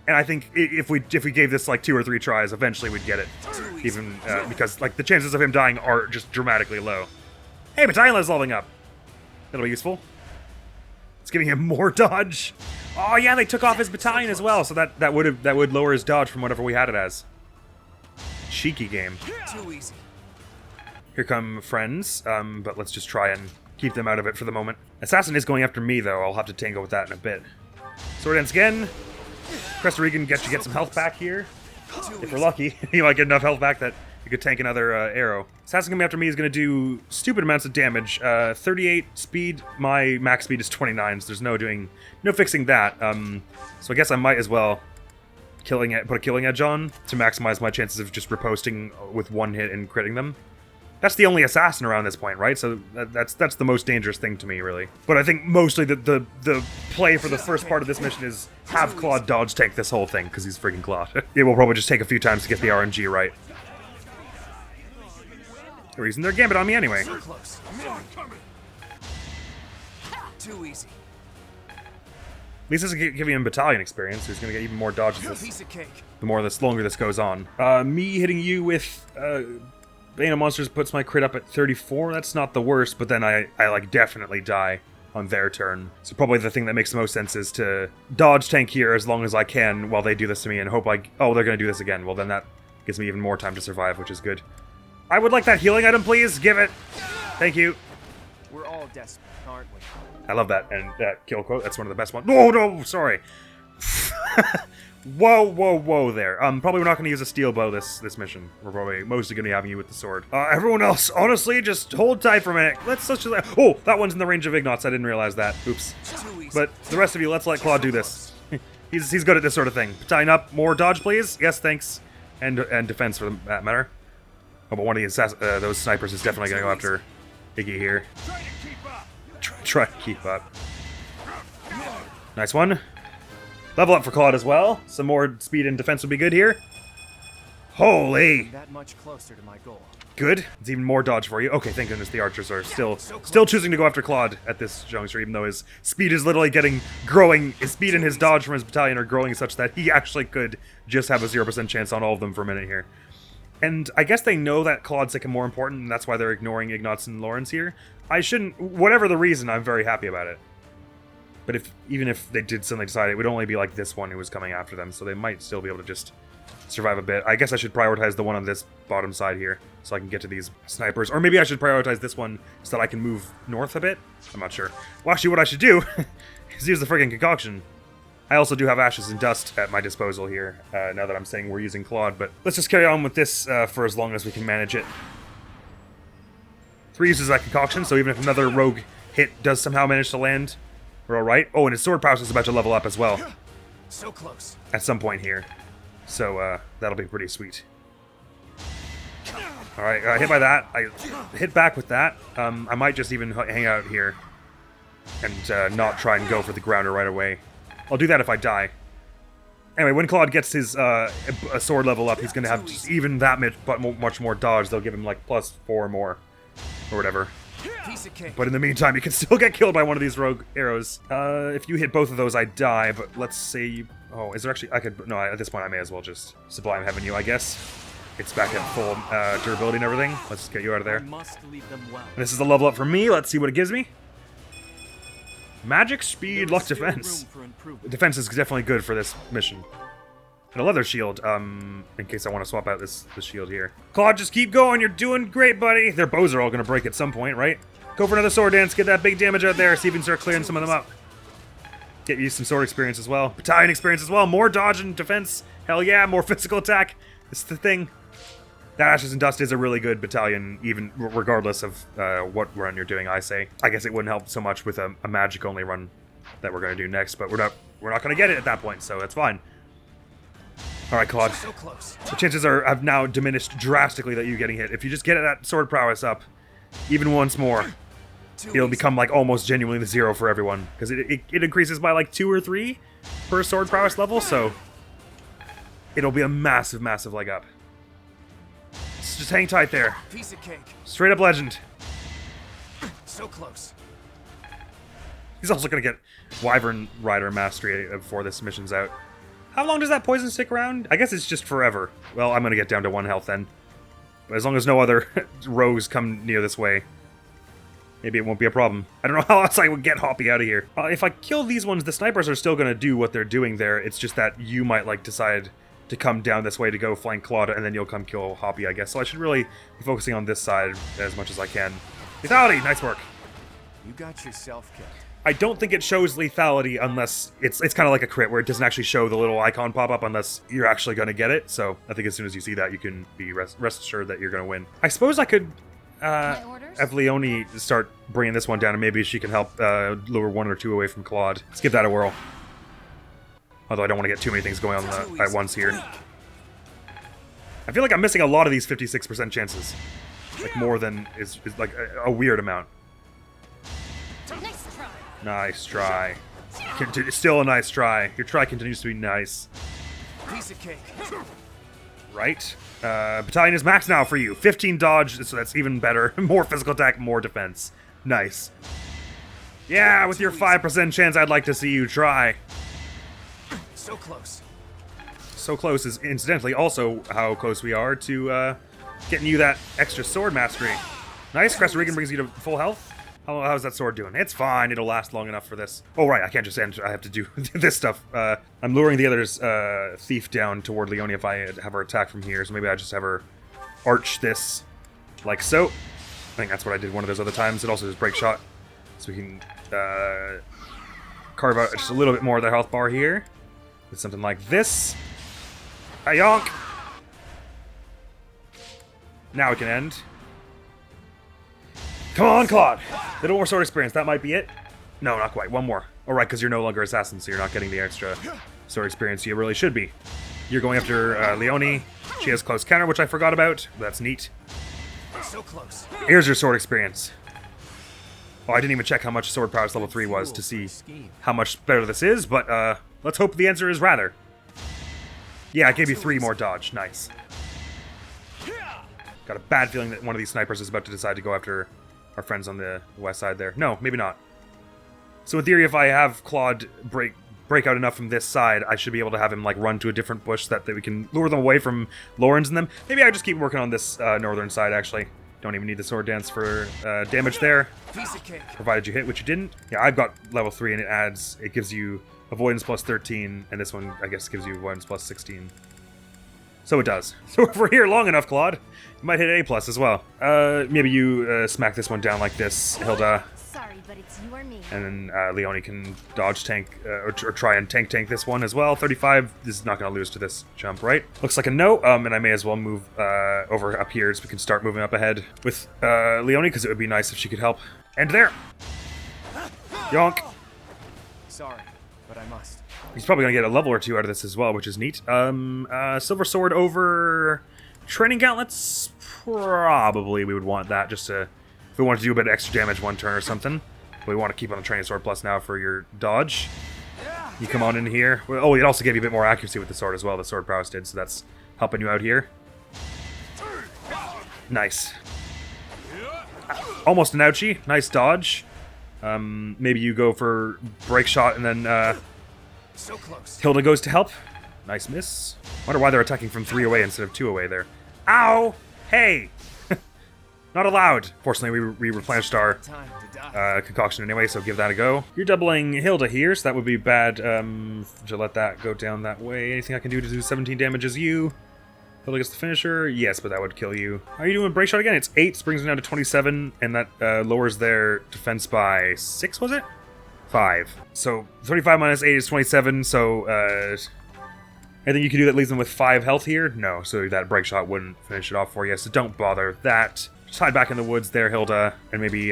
And I think if we gave this like 2 or 3 tries, eventually we'd get it. Even because like the chances of him dying are just dramatically low. Hey, Battalion is leveling up. That'll be useful. It's giving him more dodge. Oh yeah, they took off his battalion as well, so that would lower his dodge from whatever we had it as. Cheeky game. Too easy. Here come friends, but let's just try and keep them out of it for the moment. Assassin is going after me, though. I'll have to tango with that in a bit. Sword Dance again. Crest of Regan gets you get some health back here. If we're lucky, you might get enough health back that you could tank another arrow. Assassin coming after me is going to do stupid amounts of damage. 38 speed. My max speed is 29, so there's no fixing that. So I guess I might as well put a killing edge on to maximize my chances of just riposting with one hit and critting them. That's the only assassin around this point, right? So that's the most dangerous thing to me, really. But I think mostly the play for the first part of this mission is have Claude dodge tank this whole thing, because he's freaking Claude. It will probably just take a few times to get the RNG right. They're using their gambit on me anyway. Too close. Too easy. At least this is giving him battalion experience, so he's going to get even more dodges Piece of cake. the longer this goes on. Me hitting you with Bane of Monsters puts my crit up at 34. That's not the worst, but then I like definitely die on their turn. So probably the thing that makes the most sense is to dodge tank here as long as I can while they do this to me and hope oh, they're going to do this again. Well, then that gives me even more time to survive, which is good. I would like that healing item, please. Give it. Thank you. We're all desperate, aren't we? I love that, and that kill quote, that's one of the best ones. Oh, no, sorry. Whoa there. Probably we're not going to use a steel bow this mission. We're probably mostly going to be having you with the sword. Everyone else, honestly, just hold tight for a minute. Let's just... Oh, that one's in the range of Ignots. I didn't realize that. Oops. But the rest of you, let's let Claude do this. He's good at this sort of thing. Tying up, more dodge, please. Yes, thanks. And defense, for that matter. Oh, but one of those snipers is definitely going to go after Iggy here. Try to keep up. Nice one. Level up for Claude as well. Some more speed and defense would be good here. Holy! That much closer to my goal. Good. It's even more dodge for you. Okay, thank goodness the archers are still choosing to go after Claude at this juncture, even though his speed is literally growing. His speed and his dodge from his battalion are growing such that he actually could just have a 0% chance on all of them for a minute here. And I guess they know that Claude's like more important, and that's why they're ignoring Ignatz and Lawrence here. Whatever the reason, I'm very happy about it. But even if they did suddenly decide, it would only be like this one who was coming after them, so they might still be able to just survive a bit. I guess I should prioritize the one on this bottom side here, so I can get to these snipers. Or maybe I should prioritize this one so that I can move north a bit? I'm not sure. Well, actually, what I should do is use the friggin' concoction. I also do have Ashes and Dust at my disposal here, now that I'm saying we're using Claude, but let's just carry on with this for as long as we can manage it. 3 uses that concoction, so even if another rogue hit does somehow manage to land, we're alright. Oh, and his sword prowess is about to level up as well. So close. At some point here. So, that'll be pretty sweet. Alright, hit by that. I hit back with that. I might just even hang out here and not try and go for the grounder right away. I'll do that if I die. Anyway, when Claude gets his a sword level up, he's going to have just even that much more dodge. They'll give him like +4 more or whatever. Piece of cake. But in the meantime, you can still get killed by one of these rogue arrows. If you hit both of those, I die. But let's say you... Oh, is there actually... No, at this point, I may as well just Sublime Heaven you, I guess. It's back at full durability and everything. Let's just get you out of there. I must lead them well. And this is the level up for me. Let's see what it gives me. Magic, speed, luck, defense. Defense is definitely good for this mission. And a leather shield, in case I want to swap out this shield here. Claude, just keep going. You're doing great, buddy. Their bows are all going to break at some point, right? Go for another sword dance. Get that big damage out there. See if you can start clearing some of them up. Get you some sword experience as well. Battalion experience as well. More dodge and defense. Hell yeah, more physical attack. This is the thing. That Ashes and Dust is a really good battalion, even regardless of what run you're doing, I say. I guess it wouldn't help so much with a magic-only run that we're going to do next, but we're not going to get it at that point, so that's fine. All right, Claude. So close. The chances have now diminished drastically that you getting hit. If you just get that sword prowess up, even once more, it'll become like almost genuinely 0 for everyone, because it increases by like 2 or 3 per sword prowess level, so it'll be a massive, massive leg up. Just hang tight there. Piece of cake. Straight up legend. So close. He's also gonna get Wyvern Rider Mastery before this mission's out. How long does that poison stick around? I guess it's just forever. Well, I'm gonna get down to 1 health then. But as long as no other rogues come near this way, maybe it won't be a problem. I don't know how else I would get Hoppy out of here. If I kill these ones, the snipers are still gonna do what they're doing there. It's just that you might like decide to come down this way to go flank Claude, and then you'll come kill Hoppy, I guess. So I should really be focusing on this side as much as I can. Lethality! Nice work. You got yourself killed. I don't think it shows lethality unless it's kind of like a crit where it doesn't actually show the little icon pop up unless you're actually going to get it. So I think as soon as you see that, you can be rest assured that you're going to win. I suppose I could have Leonie start bringing this one down, and maybe she can help lure 1 or 2 away from Claude. Let's give that a whirl. Although I don't want to get too many things going on at once here. I feel like I'm missing a lot of these 56% chances. Like more than is like a weird amount. Nice try. Still a nice try. Your try continues to be nice. Piece of cake. Right. Battalion is max now for you. 15 dodge, so that's even better. More physical attack, more defense. Nice. Yeah, with your 5% chance, I'd like to see you try. So close. So close is incidentally also how close we are to getting you that extra sword mastery. Nice. Crest Regan brings you to full health. How's that sword doing? It's fine. It'll last long enough for this. Oh, right. I can't just end. I have to do this stuff. I'm luring the other's thief down toward Leonie if I have her attack from here. So maybe I just have her arch this like so. I think that's what I did one of those other times. It also does break shot. So we can carve out just a little bit more of the health bar here. With something like this. A yonk! Now we can end. Come on, Claude! Little more sword experience, that might be it. No, not quite. One more. Alright, because you're no longer assassin, so you're not getting the extra sword experience you really should be. You're going after Leonie. She has close counter, which I forgot about. That's neat. So close. Here's your sword experience. Oh, I didn't even check how much sword prowess level 3 was to see how much better this is, but let's hope the answer is rather. Yeah, I gave you 3 more dodge. Nice. Got a bad feeling that one of these snipers is about to decide to go after our friends on the west side there. No, maybe not. So in theory, if I have Claude break out enough from this side, I should be able to have him like run to a different bush that we can lure them away from Lawrence and them. Maybe I just keep working on this northern side, actually. Don't even need the sword dance for damage there. Piece of cake. Provided you hit, which you didn't. Yeah, I've got level 3 and it gives you avoidance plus 13, and this one, I guess, gives you avoidance plus 16. So it does. So if we're here long enough, Claude, you might hit A plus as well. Maybe you smack this one down like this, Hilda. Sorry, but it's you or me. And then Leonie can dodge tank, or try and tank this one as well. 35 is not going to lose to this jump, right? Looks like a no, and I may as well move over up here so we can start moving up ahead with Leonie, because it would be nice if she could help. And there! Yonk! Sorry, but I must. He's probably going to get a level or 2 out of this as well, which is neat. Silver Sword over Training Gauntlets? Probably we would want that just to... If we want to do a bit of extra damage one turn or something. But we want to keep on the Training Sword Plus now for your dodge. You come on in here. Oh, it also gave you a bit more accuracy with the sword as well. The sword prowess did, so that's helping you out here. Nice. Almost an ouchie. Nice dodge. Maybe you go for break shot and then So close. Hilda goes to help. Nice miss. Wonder why they're attacking from 3 away instead of 2 away there. Ow! Hey! Not allowed. Fortunately, we replenished our concoction anyway, so give that a go. You're doubling Hilda here, so that would be bad to let that go down that way. Anything I can do to do 17 damage as you? Hilda gets the finisher? Yes, but that would kill you. How are you doing break shot again? It's 8, so brings it down to 27, and that lowers their defense by 6, was it? 5. So 35 minus 8 is 27, so anything you can do that leaves them with 5 health here? No, so that break shot wouldn't finish it off for you, so don't bother that. Just hide back in the woods there, Hilda, and maybe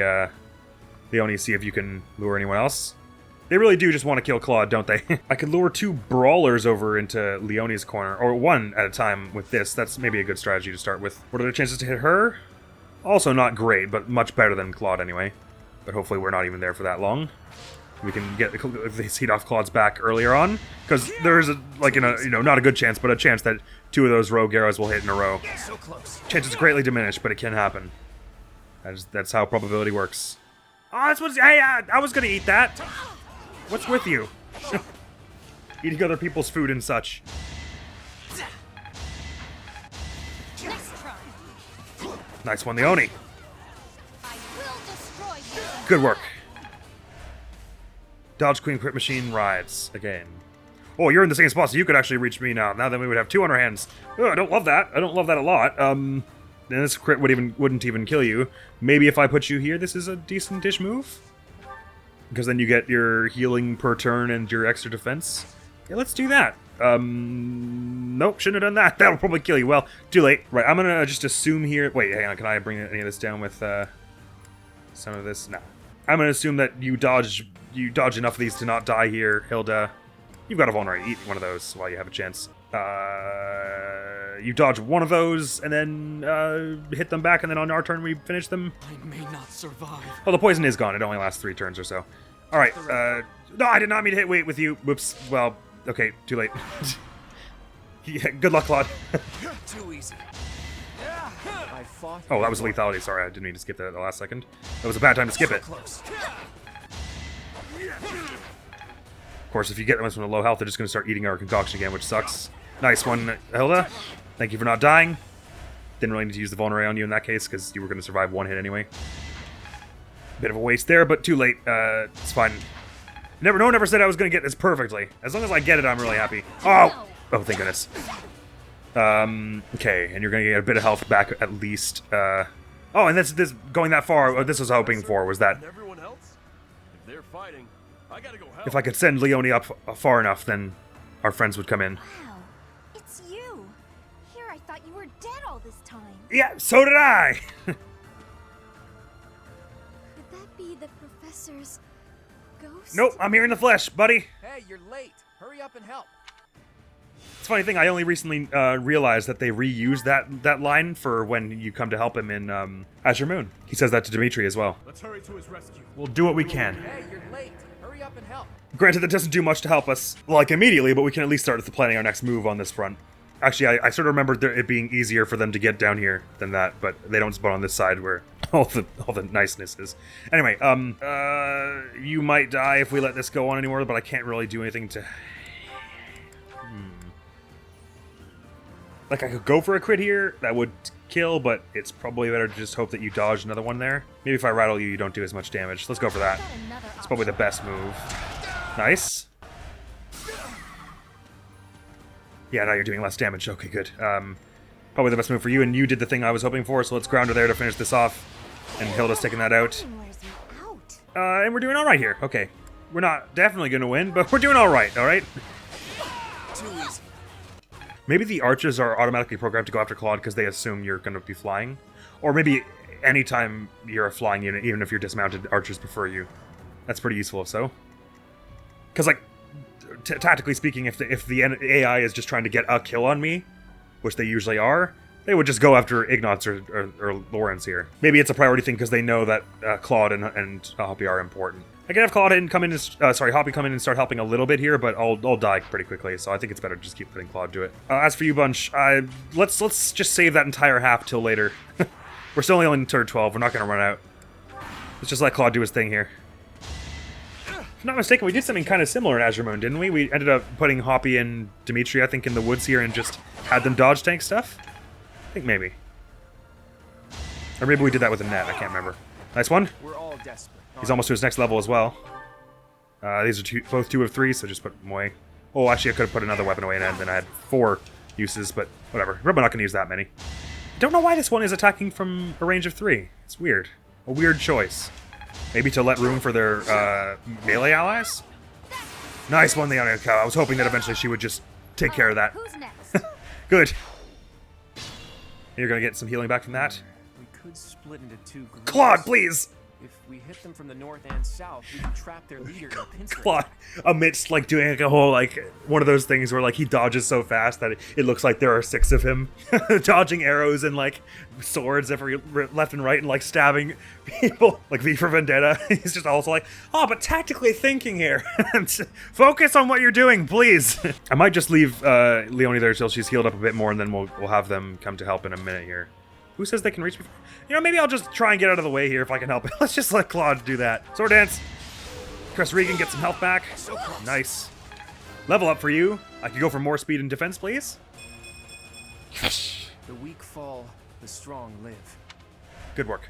Leonie, see if you can lure anyone else. They really do just want to kill Claude, don't they? I could lure 2 brawlers over into Leonie's corner, or 1 at a time with this. That's maybe a good strategy to start with. What are their chances to hit her? Also not great, but much better than Claude anyway. But hopefully we're not even there for that long. We can get these heat off Claude's back earlier on, because there is not a good chance, but a chance that 2 of those rogue arrows will hit in a row. So close. Chances greatly diminished, but it can happen. That's how probability works. Oh, that's what. Hey, I was gonna eat that. What's with you? Eating other people's food and such. Nice one, Leonie. Good work. Dodge Queen Crit Machine rides again. Oh, you're in the same spot, so you could actually reach me now. Now then we would have 2 on our hands. Oh, I don't love that. I don't love that a lot. Then this crit wouldn't even kill you. Maybe if I put you here, this is a decent-ish move. Because then you get your healing per turn and your extra defense. Yeah, let's do that. Nope, shouldn't have done that. That'll probably kill you. Well, too late. Right, I'm gonna just assume here... Wait, hang on, can I bring any of this down with, some of this? No. I'm gonna assume that you dodge enough of these to not die here, Hilda. You've got a vulnerability. Eat one of those while you have a chance. You dodge one of those, and then hit them back, and then on our turn we finish them. I may not survive. Oh, the poison is gone. It only lasts 3 turns or so. All right. No, I did not mean to hit weight with you. Whoops. Well, okay, too late. Yeah, good luck, Claude. Too easy. Oh, that was lethality. Sorry, I didn't mean to skip that at the last second. That was a bad time to skip it. Close. Of course, if you get them from a low health, they're just going to start eating our concoction again, which sucks. Nice one, Hilda. Thank you for not dying. Didn't really need to use the vulnerability on you in that case, because you were going to survive 1 hit anyway. Bit of a waste there, but too late. It's fine. No one ever said I was going to get this perfectly. As long as I get it, I'm really happy. Oh! Oh, thank goodness. Okay, and you're going to get a bit of health back at least. Oh, and this going that far, what this was hoping for was that Everyone else? If they're fighting, I gotta go help. if I could send Leonie up far enough, then our friends would come in. Wow, it's you. Here I thought you were dead all this time. Yeah, so did I! Could that be the professor's ghost? Nope, I'm here in the flesh, buddy. Hey, you're late. Hurry up and help. It's a funny thing, I only recently realized that they reused that line for when you come to help him in Azure Moon. He says that to Dimitri as well. Let's hurry to his rescue. We'll do what we can. Hey, you're late. Hurry up and help. Granted, that doesn't do much to help us, like, immediately, but we can at least start planning our next move on this front. Actually, I sort of remembered it being easier for them to get down here than that, but they don't spawn on this side where all the niceness is. Anyway, you might die if we let this go on anymore, but I can't really do anything to... Like, I could go for a crit here, that would kill, but it's probably better to just hope that you dodge another one there. Maybe if I rattle you, you don't do as much damage. Let's go for that. It's probably the best move. Nice. Yeah, now you're doing less damage. Okay, good. Probably the best move for you, and you did the thing I was hoping for, so let's ground her there to finish this off. And Hilda's taking that out. And we're doing alright here. Okay. We're not definitely going to win, but we're doing alright, alright? Too easy. Maybe the archers are automatically programmed to go after Claude because they assume you're going to be flying. Or maybe anytime you're a flying unit, even if you're dismounted, archers prefer you. That's pretty useful if so. Because, like, tactically speaking, if the AI is just trying to get a kill on me, which they usually are, they would just go after Ignatz or Lawrence here. Maybe it's a priority thing because they know that Claude and Hoppy are important. I can have Claude come in and, Hoppy come in and start helping a little bit here, but I'll die pretty quickly, so I think it's better to just keep letting Claude do it. As for you, Bunch, let's just save that entire half till later. We're still only on turn 12, we're not gonna run out. Let's just let Claude do his thing here. If I'm not mistaken, we did something kind of similar in Azure Moon, didn't we? We ended up putting Hoppy and Dimitri, I think, in the woods here and just had them dodge tank stuff? I think maybe. Or maybe we did that with a net, I can't remember. Nice one. We're all desperate. He's almost to his next level as well. These are both 2 of 3, so just put them away. Oh, actually, I could have put another weapon away and then I had 4 uses, but whatever. We're probably not going to use that many. Don't know why this one is attacking from a range of 3. It's weird. A weird choice. Maybe to let room for their melee allies? Nice one, the Onion Cow. I was hoping that eventually she would just take care of that. Who's next? Good. You're going to get some healing back from that. We could split into 2 groups. Claude, please! If we hit them from the north and south, we can trap their leader in a pincer. Claude, amidst like doing like a whole like one of those things where like he dodges so fast that it looks like there are 6 of him dodging arrows and like swords every left and right and like stabbing people like V for Vendetta. He's just also like, oh, but tactically thinking here. Focus on what you're doing, please. I might just leave Leonie there till she's healed up a bit more, and then we'll have them come to help in a minute here. Who says they can reach before? You know, maybe I'll just try and get out of the way here if I can help it. Let's just let Claude do that. Sword Dance. Chris Regan, get some health back. Nice. Level up for you. I could go for more speed and defense, please. The weak fall, the strong live. Good work.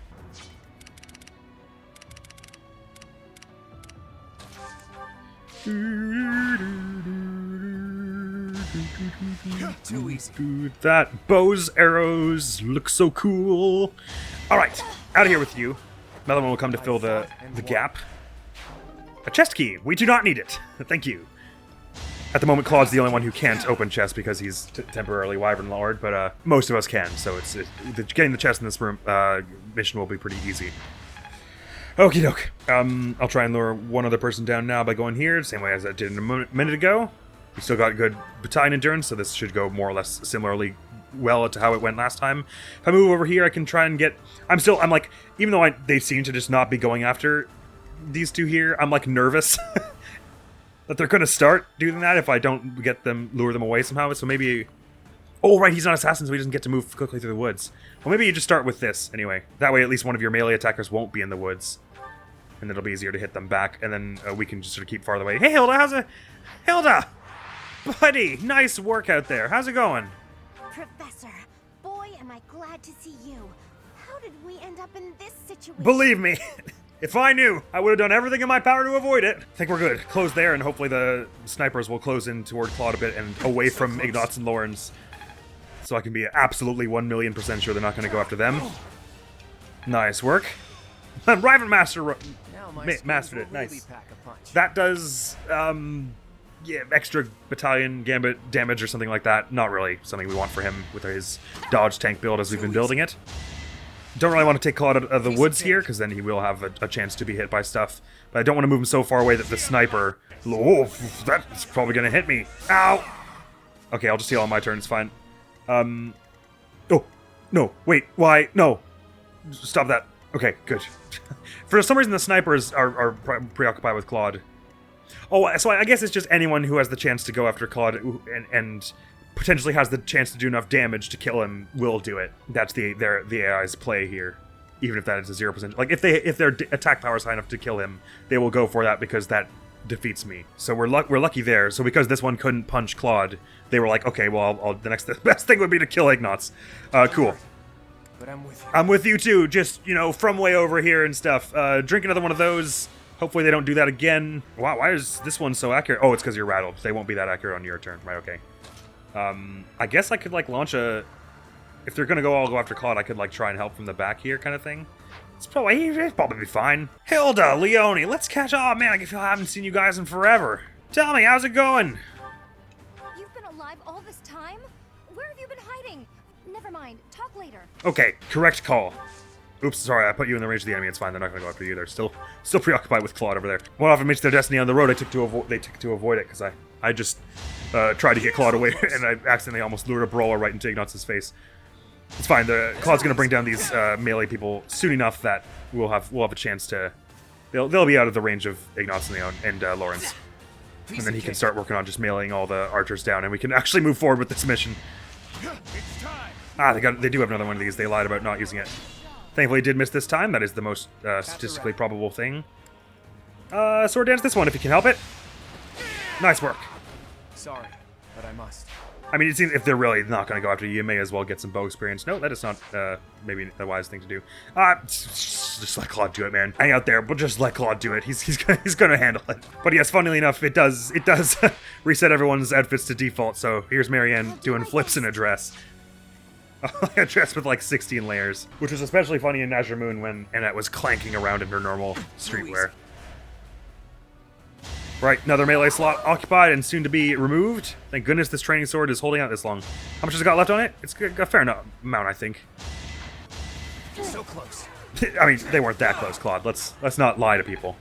Too easy. That bows, arrows look so cool. All right, out of here with you. Another one will come to fill the gap. A chest key. We do not need it. Thank you. At the moment, Claude's the only one who can't open chests because he's temporarily Wyvern Lord, but most of us can. So getting the chest in this room mission will be pretty easy. Okie doke. I'll try and lure one other person down now by going here, same way as I did a minute ago. We still got good battalion endurance, so this should go more or less similarly well to how it went last time. If I move over here, I can try and get... I'm like, even though they seem to just not be going after these 2 here, I'm like nervous that they're going to start doing that if I don't lure them away somehow. So maybe... Oh, right, he's not assassin, so he doesn't get to move quickly through the woods. Well, maybe you just start with this, anyway. That way, at least one of your melee attackers won't be in the woods. And it'll be easier to hit them back, and then we can just sort of keep farther away. Hey, Hilda, Hilda! Buddy, nice work out there. How's it going? Professor, boy, am I glad to see you. How did we end up in this situation? Believe me, if I knew, I would have done everything in my power to avoid it. I think we're good. Close there, and hopefully the snipers will close in toward Claude a bit and away from Ignatz and Lawrence. So I can be absolutely 1,000,000% sure they're not going to go after them. Nice work. Riven Master mastered it. Nice. That does... yeah, extra battalion gambit damage or something like that. Not really something we want for him with his dodge tank build as we've been building it. Don't really want to take Claude out of the woods here, because then he will have a chance to be hit by stuff. But I don't want to move him so far away that the sniper... Oh, that's probably going to hit me. Ow! Okay, I'll just heal on my turn, it's fine. Oh, no, wait, why? No. Stop that. Okay, good. For some reason, the snipers are preoccupied with Claude. Oh, so I guess it's just anyone who has the chance to go after Claude and potentially has the chance to do enough damage to kill him will do it. That's the AI's play here, even if that is a 0%. Like if their attack power is high enough to kill him, they will go for that because that defeats me. So we're lucky there. So because this one couldn't punch Claude, they were like, okay, well, the best thing would be to kill Ignatz. Cool. But I'm with you. I'm with you too. Just from way over here and stuff. Drink another one of those. Hopefully they don't do that again. Wow, why is this one so accurate? Oh, it's because you're rattled. They won't be that accurate on your turn. Right, okay. I guess I could, launch a... If they're gonna all go after Claude, I could, try and help from the back here kind of thing. It'd probably be fine. Hilda, Leonie, let's catch... Oh, man, I feel I haven't seen you guys in forever. Tell me, how's it going? You've been alive all this time? Where have you been hiding? Never mind. Talk later. Okay, correct call. Oops, sorry, I put you in the range of the enemy. It's fine. They're not going to go after you. They're still preoccupied with Claude over there. One often meets their destiny on the road. They took to avoid it because I just tried to get Claude away and I accidentally almost lured a brawler right into Ignatz's face. It's fine. Claude's going to bring down these melee people soon enough that we'll have a chance to they'll be out of the range of Ignatz and Lawrence. And then he can start working on just mailing all the archers down, and we can actually move forward with this mission. Ah, they do have another one of these. They lied about not using it. Thankfully, did miss this time. That is the most statistically probable thing. Sword dance this one if you can help it. Nice work. Sorry, but I must. I mean, it seems if they're really not going to go after you, you may as well get some bow experience. No, that is not maybe the wise thing to do. Just let Claude do it, man. Hang out there, but just let Claude do it. He's going to handle it. But yes, funnily enough, it does reset everyone's outfits to default. So here's Marianne doing flips in a dress. A dress with like 16 layers, which was especially funny in Azure Moon when Annette was clanking around in her normal streetwear. Right, another melee slot occupied and soon to be removed. Thank goodness this training sword is holding out this long. How much has it got left on it? It's got a fair amount, I think. So close. I mean, they weren't that close, Claude. Let's not lie to people.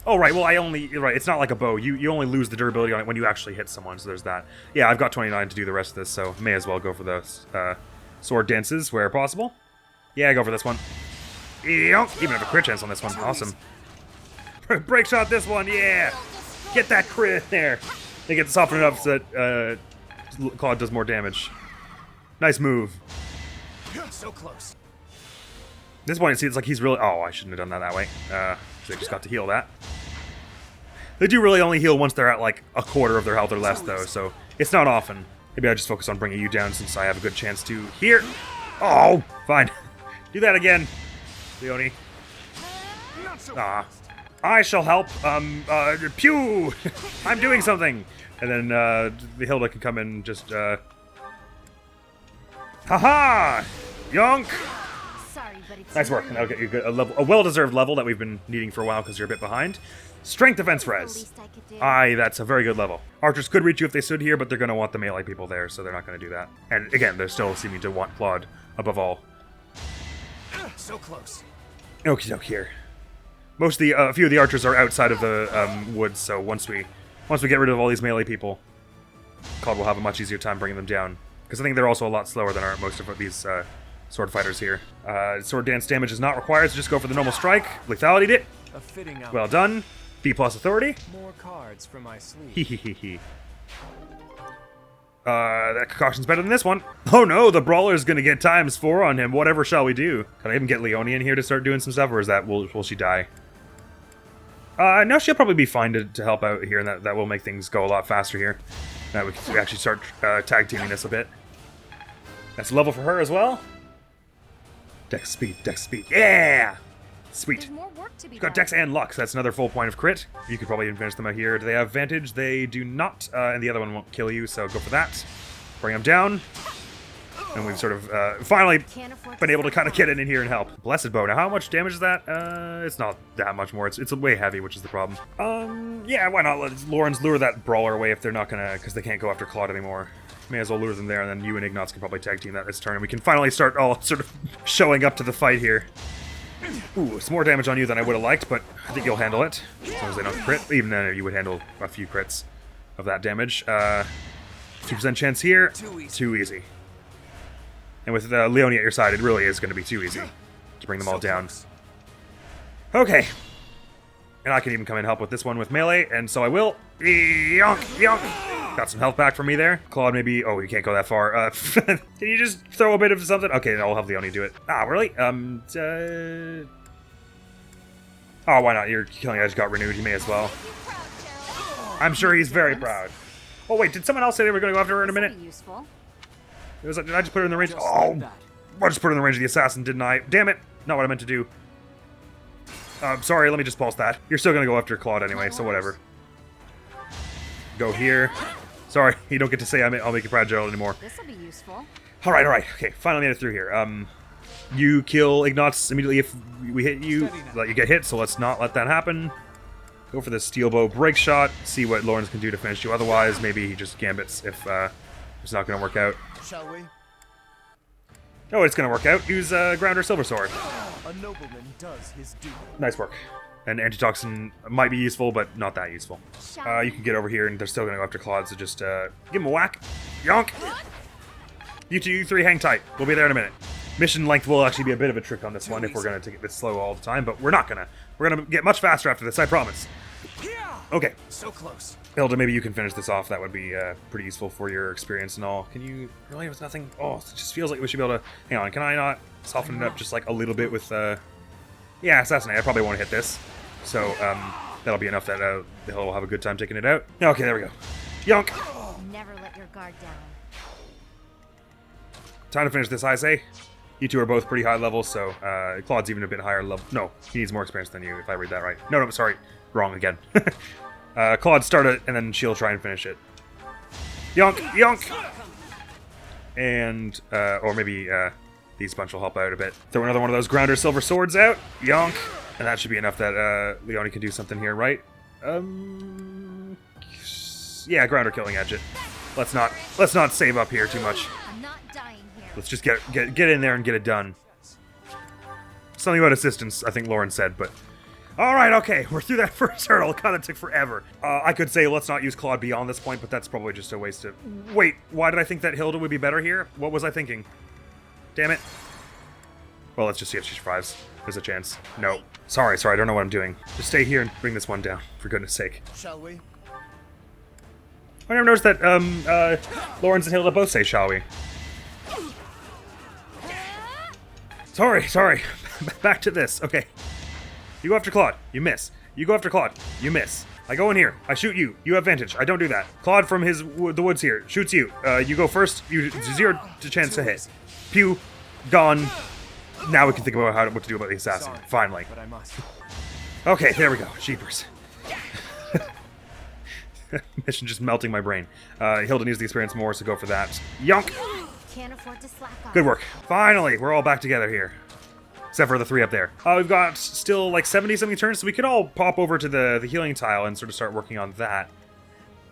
Oh, right, well, it's not like a bow. You only lose the durability on it when you actually hit someone, so there's that. Yeah, I've got 29 to do the rest of this, so may as well go for the sword dances where possible. Yeah, go for this one. Even have a crit chance on this one. Awesome. Break shot this one, yeah! Get that crit there! They get softened up so that Claude does more damage. Nice move. So close. This one, it seems like he's really... Oh, I shouldn't have done that way. They just got to heal that. They do really only heal once they're at like a quarter of their health or less, though, so it's not often. Maybe I just focus on bringing you down since I have a good chance to here. Oh, fine. Do that again, Leone. Ah. I shall help. Pew! I'm doing something! And then, the Hilda can come in and just, Haha! Yonk! Sorry, but it's Nice work. And that'll get you a well-deserved level that we've been needing for a while because you're a bit behind. Strength defense res. Aye, that's a very good level. Archers could reach you if they stood here, but they're going to want the melee people there, so they're not going to do that. And again, they're still seeming to want Claude above all. So close. Okie doke here. Most of the a few of the archers are outside of the woods, so once we get rid of all these melee people, Claude will have a much easier time bringing them down. Because I think they're also a lot slower than most of these sword fighters here. Sword dance damage is not required, so just go for the normal strike. Lethality it. A fitting outcome. Well done. B+ authority. More cards from my sleeve. Hee. That concoction's better than this one. Oh no, the brawler's gonna get ×4 on him. Whatever shall we do? Can I even get Leone in here to start doing some stuff, or is that will she die? No, she'll probably be fine to help out here, and that will make things go a lot faster here. Now we can actually start tag teaming this a bit. That's a level for her as well. Dex speed. Yeah! Sweet. There's more work to be Got done. Dex and Luck, so that's another full point of crit. You could probably finish them out here. Do they have advantage? They do not, and the other one won't kill you, so go for that. Bring them down. And we've sort of finally been able to kind of get in here and help. Blessed Bow. Now, how much damage is that? It's not that much more. It's way heavy, which is the problem. Yeah, why not let Lawrence lure that brawler away if they're not gonna, because they can't go after Claude anymore. May as well lure them there, and then you and Ignatz can probably tag team that this turn, and we can finally start all sort of showing up to the fight here. Ooh, it's more damage on you than I would have liked, but I think you'll handle it. As long as they don't crit. Even then, you would handle a few crits of that damage. 2% chance here. Too easy. And with Leone at your side, it really is going to be too easy to bring them all down. Okay. And I can even come in and help with this one with melee, and so I will. Yonk! Got some health back from me there. Claude, maybe... Oh, you can't go that far. Can you just throw a bit of something? Okay, I'll have Leone do it. Ah, really? Oh, why not? Your killing edge got renewed. You may as well. I'm sure he's very proud. Oh, wait, did someone else say they were going to go after her in a minute? Did I just put her in the range? Oh, I just put her in the range of the assassin, didn't I? Damn it. Not what I meant to do. Sorry, let me just pulse that. You're still going to go after Claude anyway, so whatever. Go here. Sorry, you don't get to say I'll make you proud, Gerald, anymore. This'll be useful. All right. Okay, finally made it through here. You kill Ignatz immediately if we hit you. Let you get hit, so let's not let that happen. Go for the steel bow break shot. See what Lawrence can do to finish you. Otherwise, maybe he just gambits if it's not going to work out. Shall we? Oh, it's going to work out. Use Grounder Silver Sword. A nobleman does his duty. Nice work. And antitoxin might be useful, but not that useful. You can get over here, and they're still going to go after Claude, so just give him a whack. Yonk! You three hang tight. We'll be there in a minute. Mission length will actually be a bit of a trick on this one if we're going to take it this slow all the time, but we're not going to. We're gonna get much faster after this, I promise. Okay. So close. Hilda, maybe you can finish this off. That would be pretty useful for your experience and all. Can you really with nothing? Oh, it just feels like we should be able to... Hang on, can I not soften it up just like a little bit with... Yeah, assassinate. I probably won't hit this. So, that'll be enough that the Hilda will have a good time taking it out. Okay, there we go. Yonk! Never let your guard down. Time to finish this, I say. You two are both pretty high level, so Claude's even a bit higher level. No, he needs more experience than you, if I read that right. No, sorry. Wrong again. Claude, start it, and then she'll try and finish it. Yonk! Yonk! And, or maybe these bunch will help out a bit. Throw another one of those grounder silver swords out. Yonk! And that should be enough that Leone can do something here, right? Yeah, grounder killing edge it. Let's not save up here too much. I'm not dying here. Let's just get in there and get it done. Something about assistance, I think Lauren said, but... Alright, okay, we're through that first hurdle. It kind of took forever. I could say let's not use Claude beyond this point, but that's probably just a waste of... Wait, why did I think that Hilda would be better here? What was I thinking? Damn it. Well, let's just see if she survives. There's a chance. No. Sorry, I don't know what I'm doing. Just stay here and bring this one down, for goodness sake. Shall we? I never noticed that, Lawrence and Hilda both say, shall we? Sorry. Back to this. Okay. You go after Claude. You miss. You go after Claude. You miss. I go in here. I shoot you. You have advantage. I don't do that. Claude from the woods here shoots you. You go first. You 0 chance to hit. Pew. Gone. Now we can think about what to do about the assassin. Sorry, finally. but I must. Okay, there we go. Jeepers. Mission just melting my brain. Hilda needs the experience more, so go for that. Yonk! Can't afford to slack off. Good work. Finally, we're all back together here. Except for the 3 up there. We've got still like 70-something turns, so we could all pop over to the healing tile and sort of start working on that.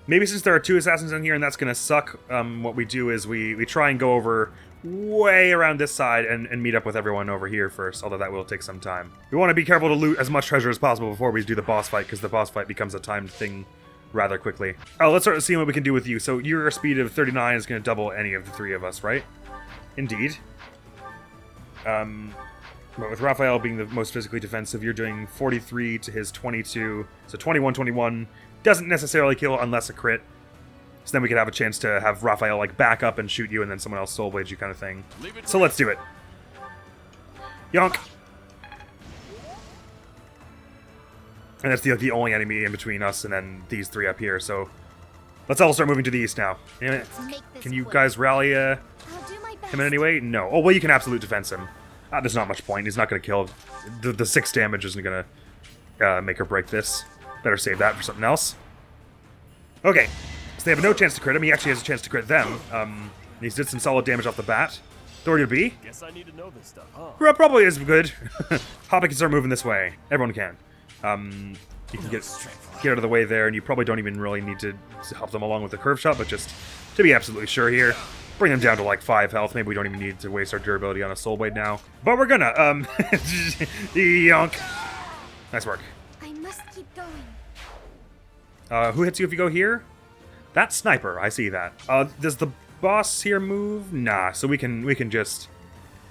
Maybe since there are 2 assassins in here and that's going to suck, what we do is we try and go over way around this side and meet up with everyone over here first, although that will take some time. We want to be careful to loot as much treasure as possible before we do the boss fight, because the boss fight becomes a timed thing rather quickly. Oh, let's start seeing what we can do with you. So your speed of 39 is going to double any of the 3 of us, right? Indeed. But with Raphael being the most physically defensive, you're doing 43 to his 22. So 21 doesn't necessarily kill unless a crit. So then we could have a chance to have Raphael like back up and shoot you and then someone else soul blade you kind of thing. So let's do it. Yonk! And that's the only enemy in between us and then these 3 up here, so... Let's all start moving to the east now. Can you guys rally him in any way? No. Oh, well, you can absolute defense him. There's not much point. He's not going to kill... The 6 damage isn't going to make or break this. Better save that for something else. Okay. So they have no chance to crit him. He actually has a chance to crit them. He did some solid damage off the bat. Authority to be? Guess I need to know this stuff, huh? Probably is good. Hoppy can start moving this way. Everyone can. You can get out of the way there, and you probably don't even really need to help them along with the curve shot, but just to be absolutely sure here, bring them down to like 5 health. Maybe we don't even need to waste our durability on a soul blade now. But we're gonna, yonk. Nice work. I must keep going. Who hits you if you go here? That sniper, I see that. Does the boss here move? Nah, so we can just...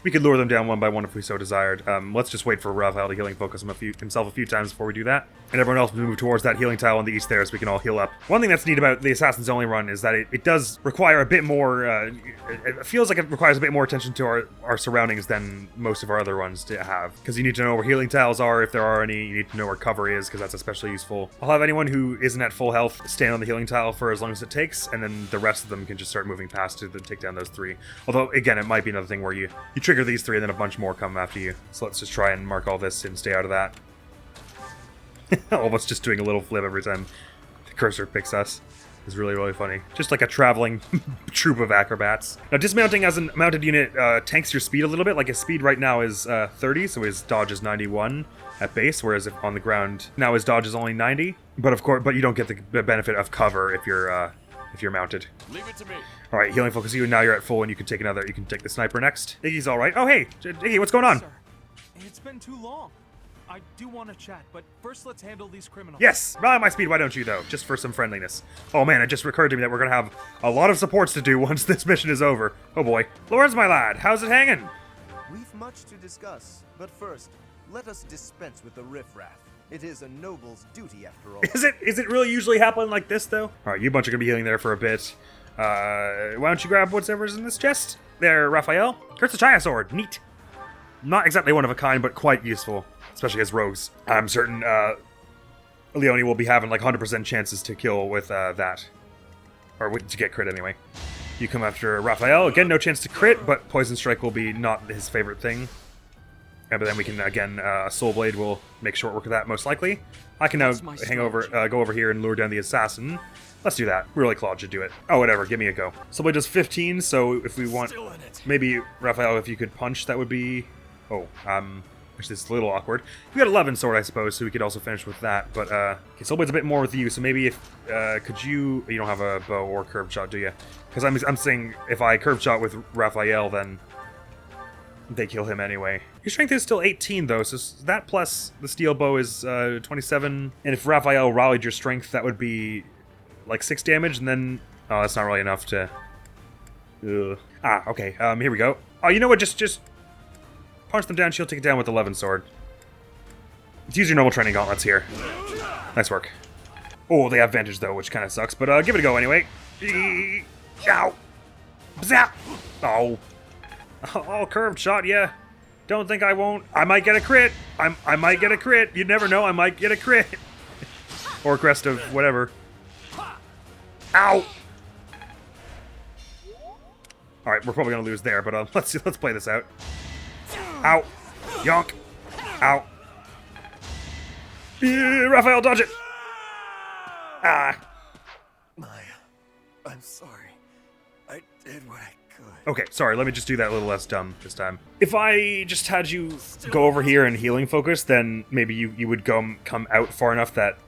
We could lure them down one by one if we so desired. Let's just wait for Raphael to healing focus himself a few times before we do that. And everyone else will move towards that healing tile on the east there so we can all heal up. One thing that's neat about the Assassin's Only run is that it does require a bit more... it feels like it requires a bit more attention to our surroundings than most of our other runs to have. Because you need to know where healing tiles are, if there are any. You need to know where cover is, because that's especially useful. I'll have anyone who isn't at full health stand on the healing tile for as long as it takes, and then the rest of them can just start moving past to take down those 3. Although, again, it might be another thing where you trigger these 3 and then a bunch more come after you. So let's just try and mark all this and stay out of that. All of us just doing a little flip every time the cursor picks us. It's really, really funny. Just like a traveling troop of acrobats. Now, dismounting as a mounted unit tanks your speed a little bit. Like his speed right now is 30, so his dodge is 91 at base, whereas if on the ground now his dodge is only 90. But of course, you don't get the benefit of cover if you're mounted. Leave it to me. All right, healing focus you, and now you're at full, and you can take another. You can take the sniper next. Iggy's all right. Oh, hey, Iggy, what's going on? Sir, it's been too long. I do want to chat, but first let's handle these criminals. Yes, rally my speed, why don't you, though? Just for some friendliness. Oh man, it just occurred to me that we're going to have a lot of supports to do once this mission is over. Oh boy. Lawrence, my lad, how's it hanging? We've much to discuss, but first, let us dispense with the riffraff. It is a noble's duty, after all. Is it really usually happen like this, though? Alright, you bunch are gonna be healing there for a bit. Why don't you grab whatever's in this chest? There, Raphael. Curse the Chaya Sword. Neat. Not exactly one of a kind, but quite useful. Especially as rogues. I'm certain, Leone will be having, like, 100% chances to kill with, that. Or to get crit, anyway. You come after Raphael. Again, no chance to crit, but Poison Strike will be not his favorite thing. But then we can, again, Soul Blade will make short work of that, most likely. I can now go over here and lure down the assassin. Let's do that. Really, Claude should do it. Oh, whatever. Give me a go. Soul Blade does 15, so if we want... Maybe, Raphael, if you could punch, that would be... Oh, which is a little awkward. We got 11 sword, I suppose, so we could also finish with that. But, okay, Soul Blade's a bit more with you, so maybe if... could you... You don't have a bow or curved shot, do you? Because I'm saying if I curved shot with Raphael, then... They kill him anyway. Your strength is still 18, though, so that plus the steel bow is 27. And if Raphael rallied your strength, that would be like 6 damage, and then... Oh, that's not really enough to... Ugh. Ah, okay, here we go. Oh, you know what, just punch them down, she'll take it down with the 11 sword. Let's use your normal training gauntlets here. Nice work. Oh, they have advantage, though, which kind of sucks, but give it a go anyway. Ow! Zap! Oh. Oh, curved shot, yeah. Don't think I won't. I might get a crit. I might get a crit. You never know. I might get a crit. Or crest of whatever. Ow! All right, we're probably gonna lose there, but let's play this out. Ow! Yonk! Ow! Raphael, dodge it! Ah! I'm sorry. I did what I could. Okay, sorry, let me just do that a little less dumb this time. If I just had you go over here and healing focus, then maybe you would come out far enough that...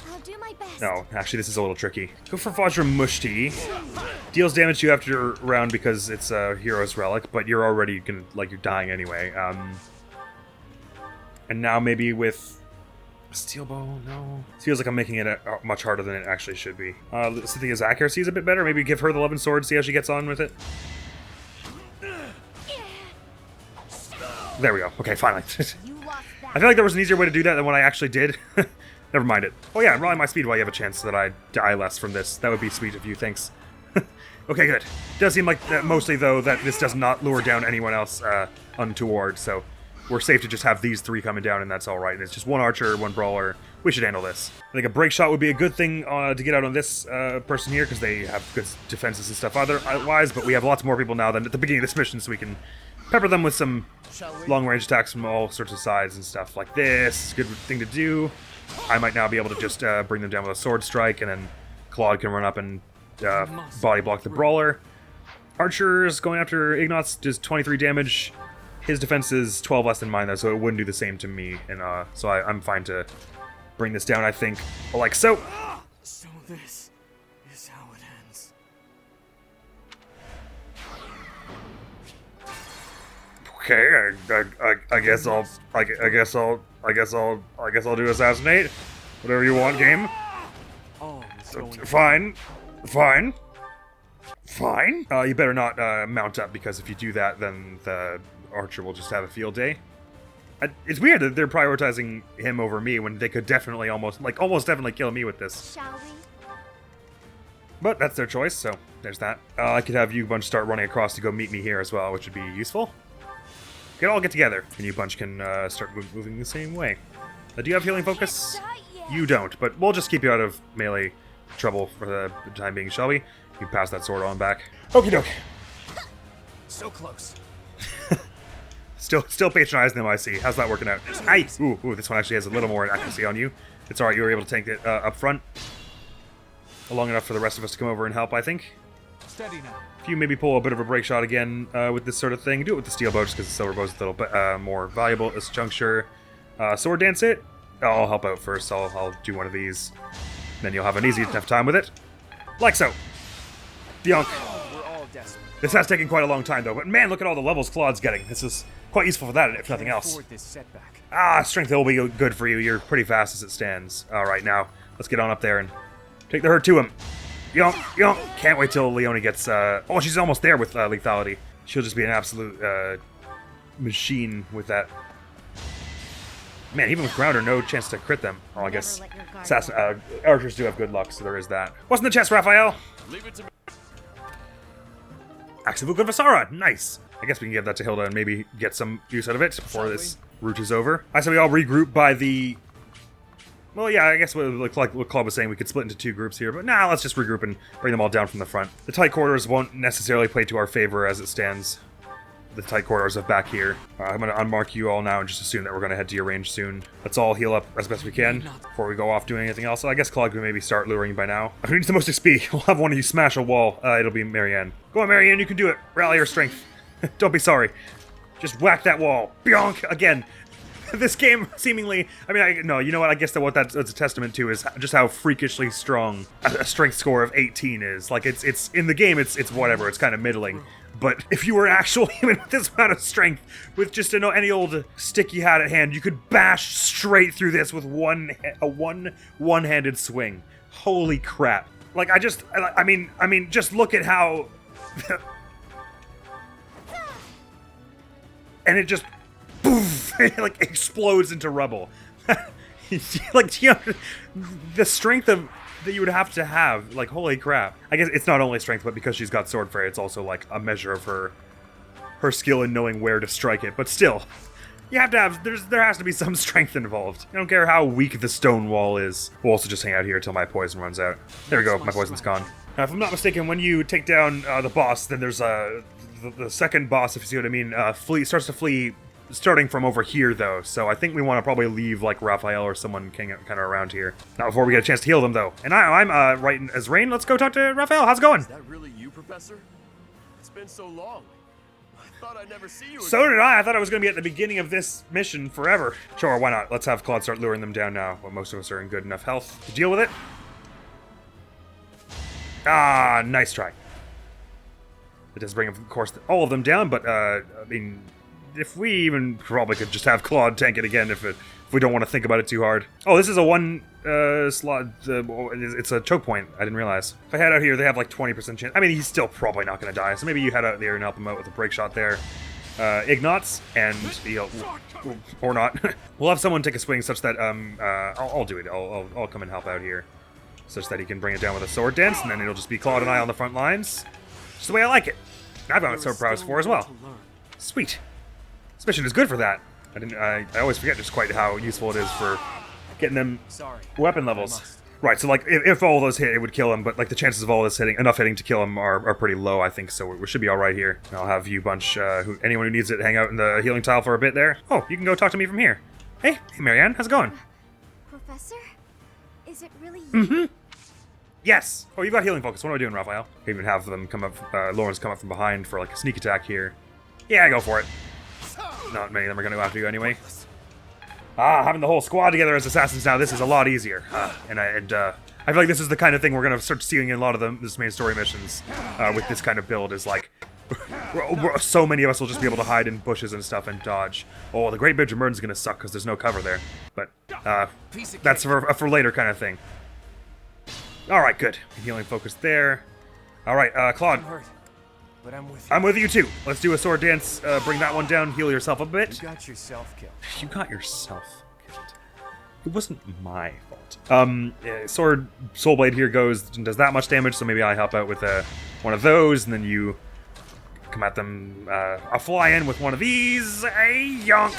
I'll do my best. No, actually this is a little tricky. Go for Vajra Mushti. Deals damage to you after your round because it's a hero's relic, but you're already gonna, like, you're dying anyway. And now maybe with... Steel bow, no. It feels like I'm making it much harder than it actually should be. Cynthia's accuracy is a bit better. Maybe give her the 11 sword, see how she gets on with it. There we go. Okay, finally. I feel like there was an easier way to do that than what I actually did. Never mind it. Oh yeah, rally my speed while you have a chance so that I die less from this. That would be sweet of you, thanks. Okay, good. Does seem like mostly, though, that this does not lure down anyone else untoward, so we're safe to just have these 3 coming down, and that's alright. And it's just 1 archer, 1 brawler. We should handle this. I think a break shot would be a good thing to get out on this person here, because they have good defenses and stuff otherwise, but we have lots more people now than at the beginning of this mission, so we can pepper them with some long-range attacks from all sorts of sides and stuff like this. Good thing to do. I might now be able to just bring them down with a sword strike, and then Claude can run up and body block the brawler. Archers going after Ignatz does 23 damage. His defense is 12 less than mine, though, so it wouldn't do the same to me. And so I'm fine to bring this down, I think, like so. So this is how it ends. Okay, I guess I'll do assassinate. Whatever you want, game. Fine. You better not mount up, because if you do that, then the archer will just have a field day. It's weird that they're prioritizing him over me when they could definitely almost definitely kill me with this. Shall we? But that's their choice, so there's that. I could have you bunch start running across to go meet me here as well, which would be useful. We can all get together, and you bunch can start moving the same way. Do you have healing focus? You don't, but we'll just keep you out of melee trouble for the time being, shall we? You pass that sword on back. Okie doke. So close. Still patronizing them, I see. How's that working out? Aye! Ooh, this one actually has a little more accuracy on you. It's alright, you were able to tank it up front. Long enough for the rest of us to come over and help, I think. Steady now. If you maybe pull a bit of a break shot again with this sort of thing, do it with the steel bow, just because the silver bow is a little bit more valuable at this juncture. Sword dance it. I'll help out first. I'll do one of these. Then you'll have an easy enough time with it. Like so. Yonk. This has taken quite a long time, though. But man, look at all the levels Claude's getting. This is quite useful for that, if nothing else. Strength will be good for you. You're pretty fast as it stands. All right, now let's get on up there and take the herd to him. Yonk, yonk. Can't wait till Leone gets... Oh, she's almost there with lethality. She'll just be an absolute machine with that. Man, even with Grounder, no chance to crit them. Oh, I guess archers do have good luck, so there is that. What's in the chest, Raphael? Leave it to me. Axe of Vasara, nice. I guess we can give that to Hilda and maybe get some use out of it before this route is over. I said we all regroup by the... Well, yeah, I guess like what Claude was saying, we could split into 2 groups here, but nah, let's just regroup and bring them all down from the front. The tight quarters won't necessarily play to our favor as it stands. The tight corridors of back here. I'm going to unmark you all now and just assume that we're going to head to your range soon. Let's all heal up as best we can before we go off doing anything else. So I guess Claude could maybe start luring by now. Who needs the most XP? We'll have one of you smash a wall. It'll be Marianne. Go on, Marianne, you can do it. Rally your strength. Don't be sorry. Just whack that wall. Bionk! Again. This game seemingly... I mean, no, you know what? I guess that what that's a testament to is just how freakishly strong a strength score of 18 is. Like, it's in the game, it's whatever. It's kind of middling. But if you were an actual human with this amount of strength, with just any old stick you had at hand, you could bash straight through this with one-handed swing. Holy crap! Like I mean, just look at how, and it just, poof, it like explodes into rubble. Like, you know, the strength of. That you would have to have, like, holy crap. I guess it's not only strength, but because she's got Sword Fairy, it's also like a measure of her skill in knowing where to strike it. But still, you have to have, there has to be some strength involved. I don't care how weak the stone wall is. We'll also just hang out here until my poison runs out. There we go, my poison's gone. Now, if I'm not mistaken, when you take down the boss, then there's the second boss, if you see what I mean, starts to flee. Starting from over here, though, so I think we want to probably leave, like, Raphael or someone kind of around here. Not before we get a chance to heal them, though. And I'm right as Rain. Let's go talk to Raphael. How's it going? Is that really you, Professor? It's been so long. I thought I'd never see you again. So did I. I thought I was going to be at the beginning of this mission forever. Sure, why not? Let's have Claude start luring them down now, when most of us are in good enough health to deal with it. Ah, nice try. It does bring, of course, all of them down, but, I mean... If we even probably could just have Claude tank it again if we don't want to think about it too hard. Oh, this is a one slot. It's a choke point. I didn't realize. If I head out here, they have like 20% chance. I mean, he's still probably not going to die. So maybe you head out there and help him out with a break shot there. Ignots and or not. We'll have someone take a swing such that I'll do it. I'll come and help out here, such that he can bring it down with a sword dance, and then it'll just be Claude and I on the front lines. Just the way I like it. I've got sword prowess for as well. Sweet. This mission is good for that. I always forget just quite how useful it is for getting them weapon levels. Right, so like if all those hit, it would kill him, but like the chances of all this hitting to kill him are pretty low, I think. So we should be all right here. I'll have you bunch, anyone who needs it, hang out in the healing tile for a bit there. Oh, you can go talk to me from here. Hey, Marianne, how's it going? Professor, is it really you? Mm-hmm. Yes. Oh, you've got healing focus. What am I doing, Raphael? I even have them come up, Lawrence come up from behind for like a sneak attack here. Yeah, go for it. Not many of them are going to go after you anyway. Having the whole squad together as assassins now, this is a lot easier. And I feel like this is the kind of thing we're going to start seeing in a lot of this main story missions with this kind of build is like, so many of us will just be able to hide in bushes and stuff and dodge. Oh, the Great Bridge of Mern's going to suck because there's no cover there. But that's for later kind of thing. Alright, good. Healing focus there. Alright, Claude. But I'm with you. I'm with you too. Let's do a sword dance. Bring that one down. Heal yourself a bit. You got yourself killed. You got yourself killed. It wasn't my fault. Sword Soul Blade here goes and does that much damage, so maybe I help out with one of those, and then you come at them. I'll fly in with one of these. Hey, yonk.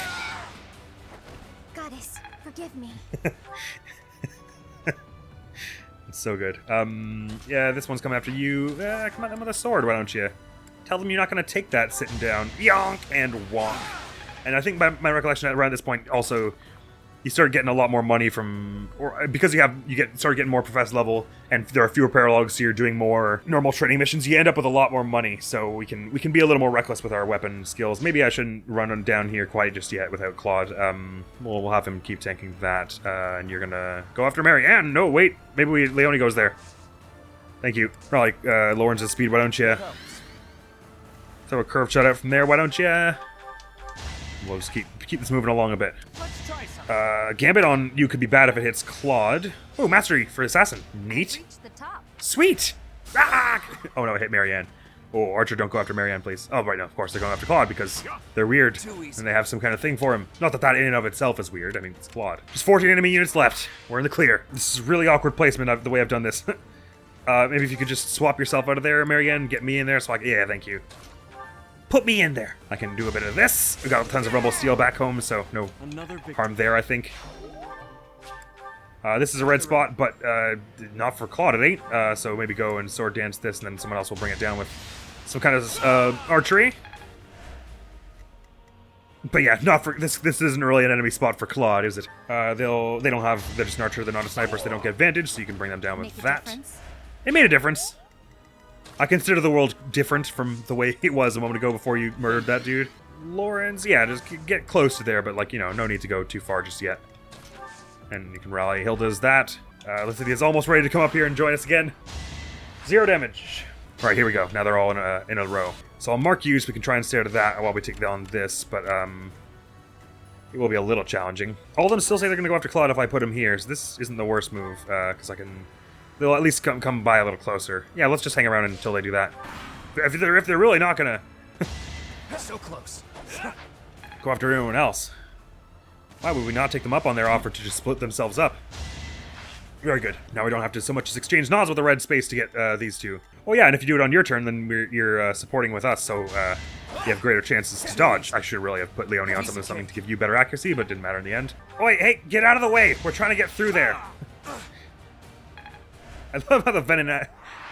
Goddess, forgive me. It's so good. Yeah, this one's coming after you. Come at them with a sword, why don't you? Tell them you're not going to take that sitting down. Yonk and wonk. And I think my recollection around this point also, you start getting a lot more money from, or because start getting more professor level, and there are fewer paralogs, so you're doing more normal training missions. You end up with a lot more money, so we can be a little more reckless with our weapon skills. Maybe I shouldn't run on down here quite just yet without Claude. We'll have him keep tanking that, and you're gonna go after Marianne. No, wait, maybe Leone goes there. Thank you. Probably Lawrence's speed. Why don't you throw a curved shot out from there? Why don't you? We'll just keep this moving along a bit. Gambit on you could be bad if it hits Claude. Oh, mastery for assassin. Neat. Sweet. Ah! Oh no, it hit Marianne. Oh, Archer, don't go after Marianne, please. Oh, right, no, of course they're going after Claude because they're weird. And they have some kind of thing for him. Not that that in and of itself is weird. I mean, it's Claude. Just 14 enemy units left. We're in the clear. This is really awkward placement the way I've done this. Maybe if you could just swap yourself out of there, Marianne, get me in there so I can... Yeah, thank you. Put me in there. I can do a bit of this. We got tons of Rumble Steel back home, so no harm there, I think. This is a red spot, but not for Claude, it ain't. So maybe go and sword dance this, and then someone else will bring it down with some kind of archery. But yeah, not for this. This isn't really an enemy spot for Claude, is it? They don't have. They're just an archer. They're not a sniper, so they don't get advantage. So you can bring them down with that. It made a difference. I consider the world different from the way it was a moment ago before you murdered that dude. Lawrence, yeah, just get close to there, but like, you know, no need to go too far just yet. And you can rally. Hilda's that. Lithia's almost ready to come up here and join us again. 0 damage. All right, here we go. Now they're all in a row. So I'll mark you so we can try and stare at that while we take down this, but it will be a little challenging. All of them still say they're going to go after Claude if I put him here, so this isn't the worst move, because I can... They'll at least come by a little closer. Yeah, let's just hang around until they do that. If they're really not going to... So close. Go after anyone else. Why would we not take them up on their offer to just split themselves up? Very good. Now we don't have to so much as exchange nods with the red space to get these two. Oh yeah, and if you do it on your turn, then you're supporting with us, so you have greater chances to dodge. I should really have put Leone on something to give you better accuracy, but it didn't matter in the end. Oh wait, hey, get out of the way! We're trying to get through there. I love how the Venom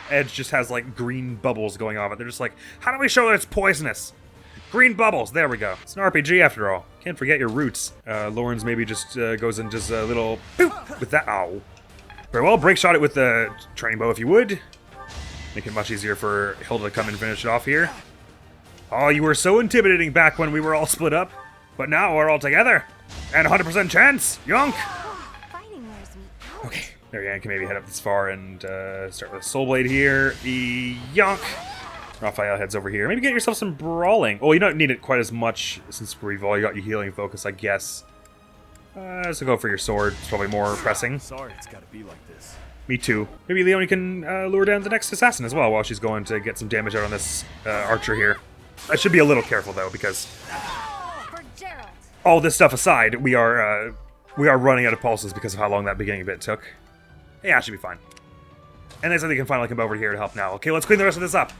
Edge just has like green bubbles going off it. They're just like, how do we show that it's poisonous? Green bubbles, there we go. It's an RPG after all. Can't forget your roots. Lawrence maybe just goes and does a little boop with that. Ow. Very well, break shot it with the training bow if you would. Make it much easier for Hilda to come and finish it off here. Oh, you were so intimidating back when we were all split up. But now we're all together. And 100% chance, yonk! Okay, Marianne can maybe head up this far and start with a Soul Blade here. Yonk! Raphael heads over here. Maybe get yourself some brawling. Oh, you don't need it quite as much since we've all got you healing focus, I guess. So go for your sword. It's probably more pressing. Sorry, it's gotta be like this. Me too. Maybe Leone can lure down the next assassin as well while she's going to get some damage out on this archer here. I should be a little careful though, because all this stuff aside, we are running out of pulses because of how long that beginning bit took. Yeah, it should be fine. And they said they can finally come over here to help now. Okay, let's clean the rest of this up.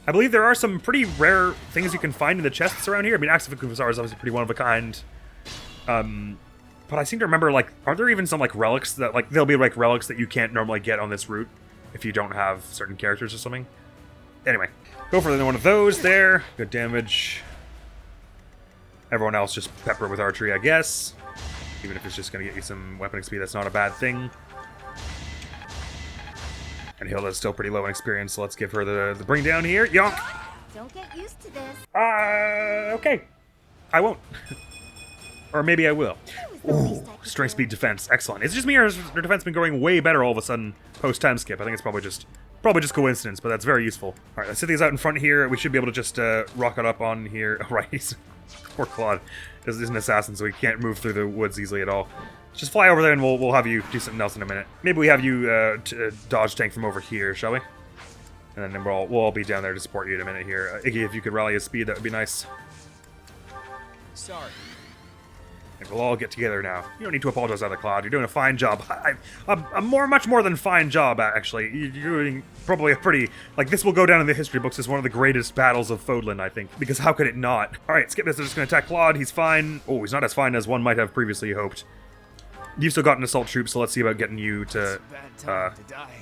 I believe there are some pretty rare things you can find in the chests around here. I mean, Axe of Kufasar is obviously pretty one of a kind. But I seem to remember, like, are there even some, like, relics that, like, there'll be, like, relics that you can't normally get on this route if you don't have certain characters or something? Anyway, go for one of those there. Good damage. Everyone else just pepper with archery, I guess. Even if it's just going to get you some weapon XP, that's not a bad thing. And Hilda's still pretty low in experience, so let's give her the bring down here. Yonk! Don't get used to this. Okay. I won't. Or maybe I will. Ooh, strength, speed, defense. Excellent. Is it just me, or has her defense been going way better all of a sudden post-time skip? I think it's probably just coincidence, but that's very useful. All right, let's set these out in front here. We should be able to just rocket up on here. Oh, right, poor Claude. This is an assassin, so he can't move through the woods easily at all. Just fly over there, and we'll have you do something else in a minute. Maybe we have you dodge tank from over here, shall we? And then we'll all be down there to support you in a minute here. Iggy, if you could rally his speed, that would be nice. Sorry. And we'll all get together now. You don't need to apologize, either, Claude. You're doing a fine job. Much more than fine job, actually. You're doing probably a pretty... Like, this will go down in the history books as one of the greatest battles of Fodlan, I think. Because how could it not? Alright, skip this. They're just going to attack Claude. He's fine. Oh, he's not as fine as one might have previously hoped. You've still got an assault troop, so let's see about getting you to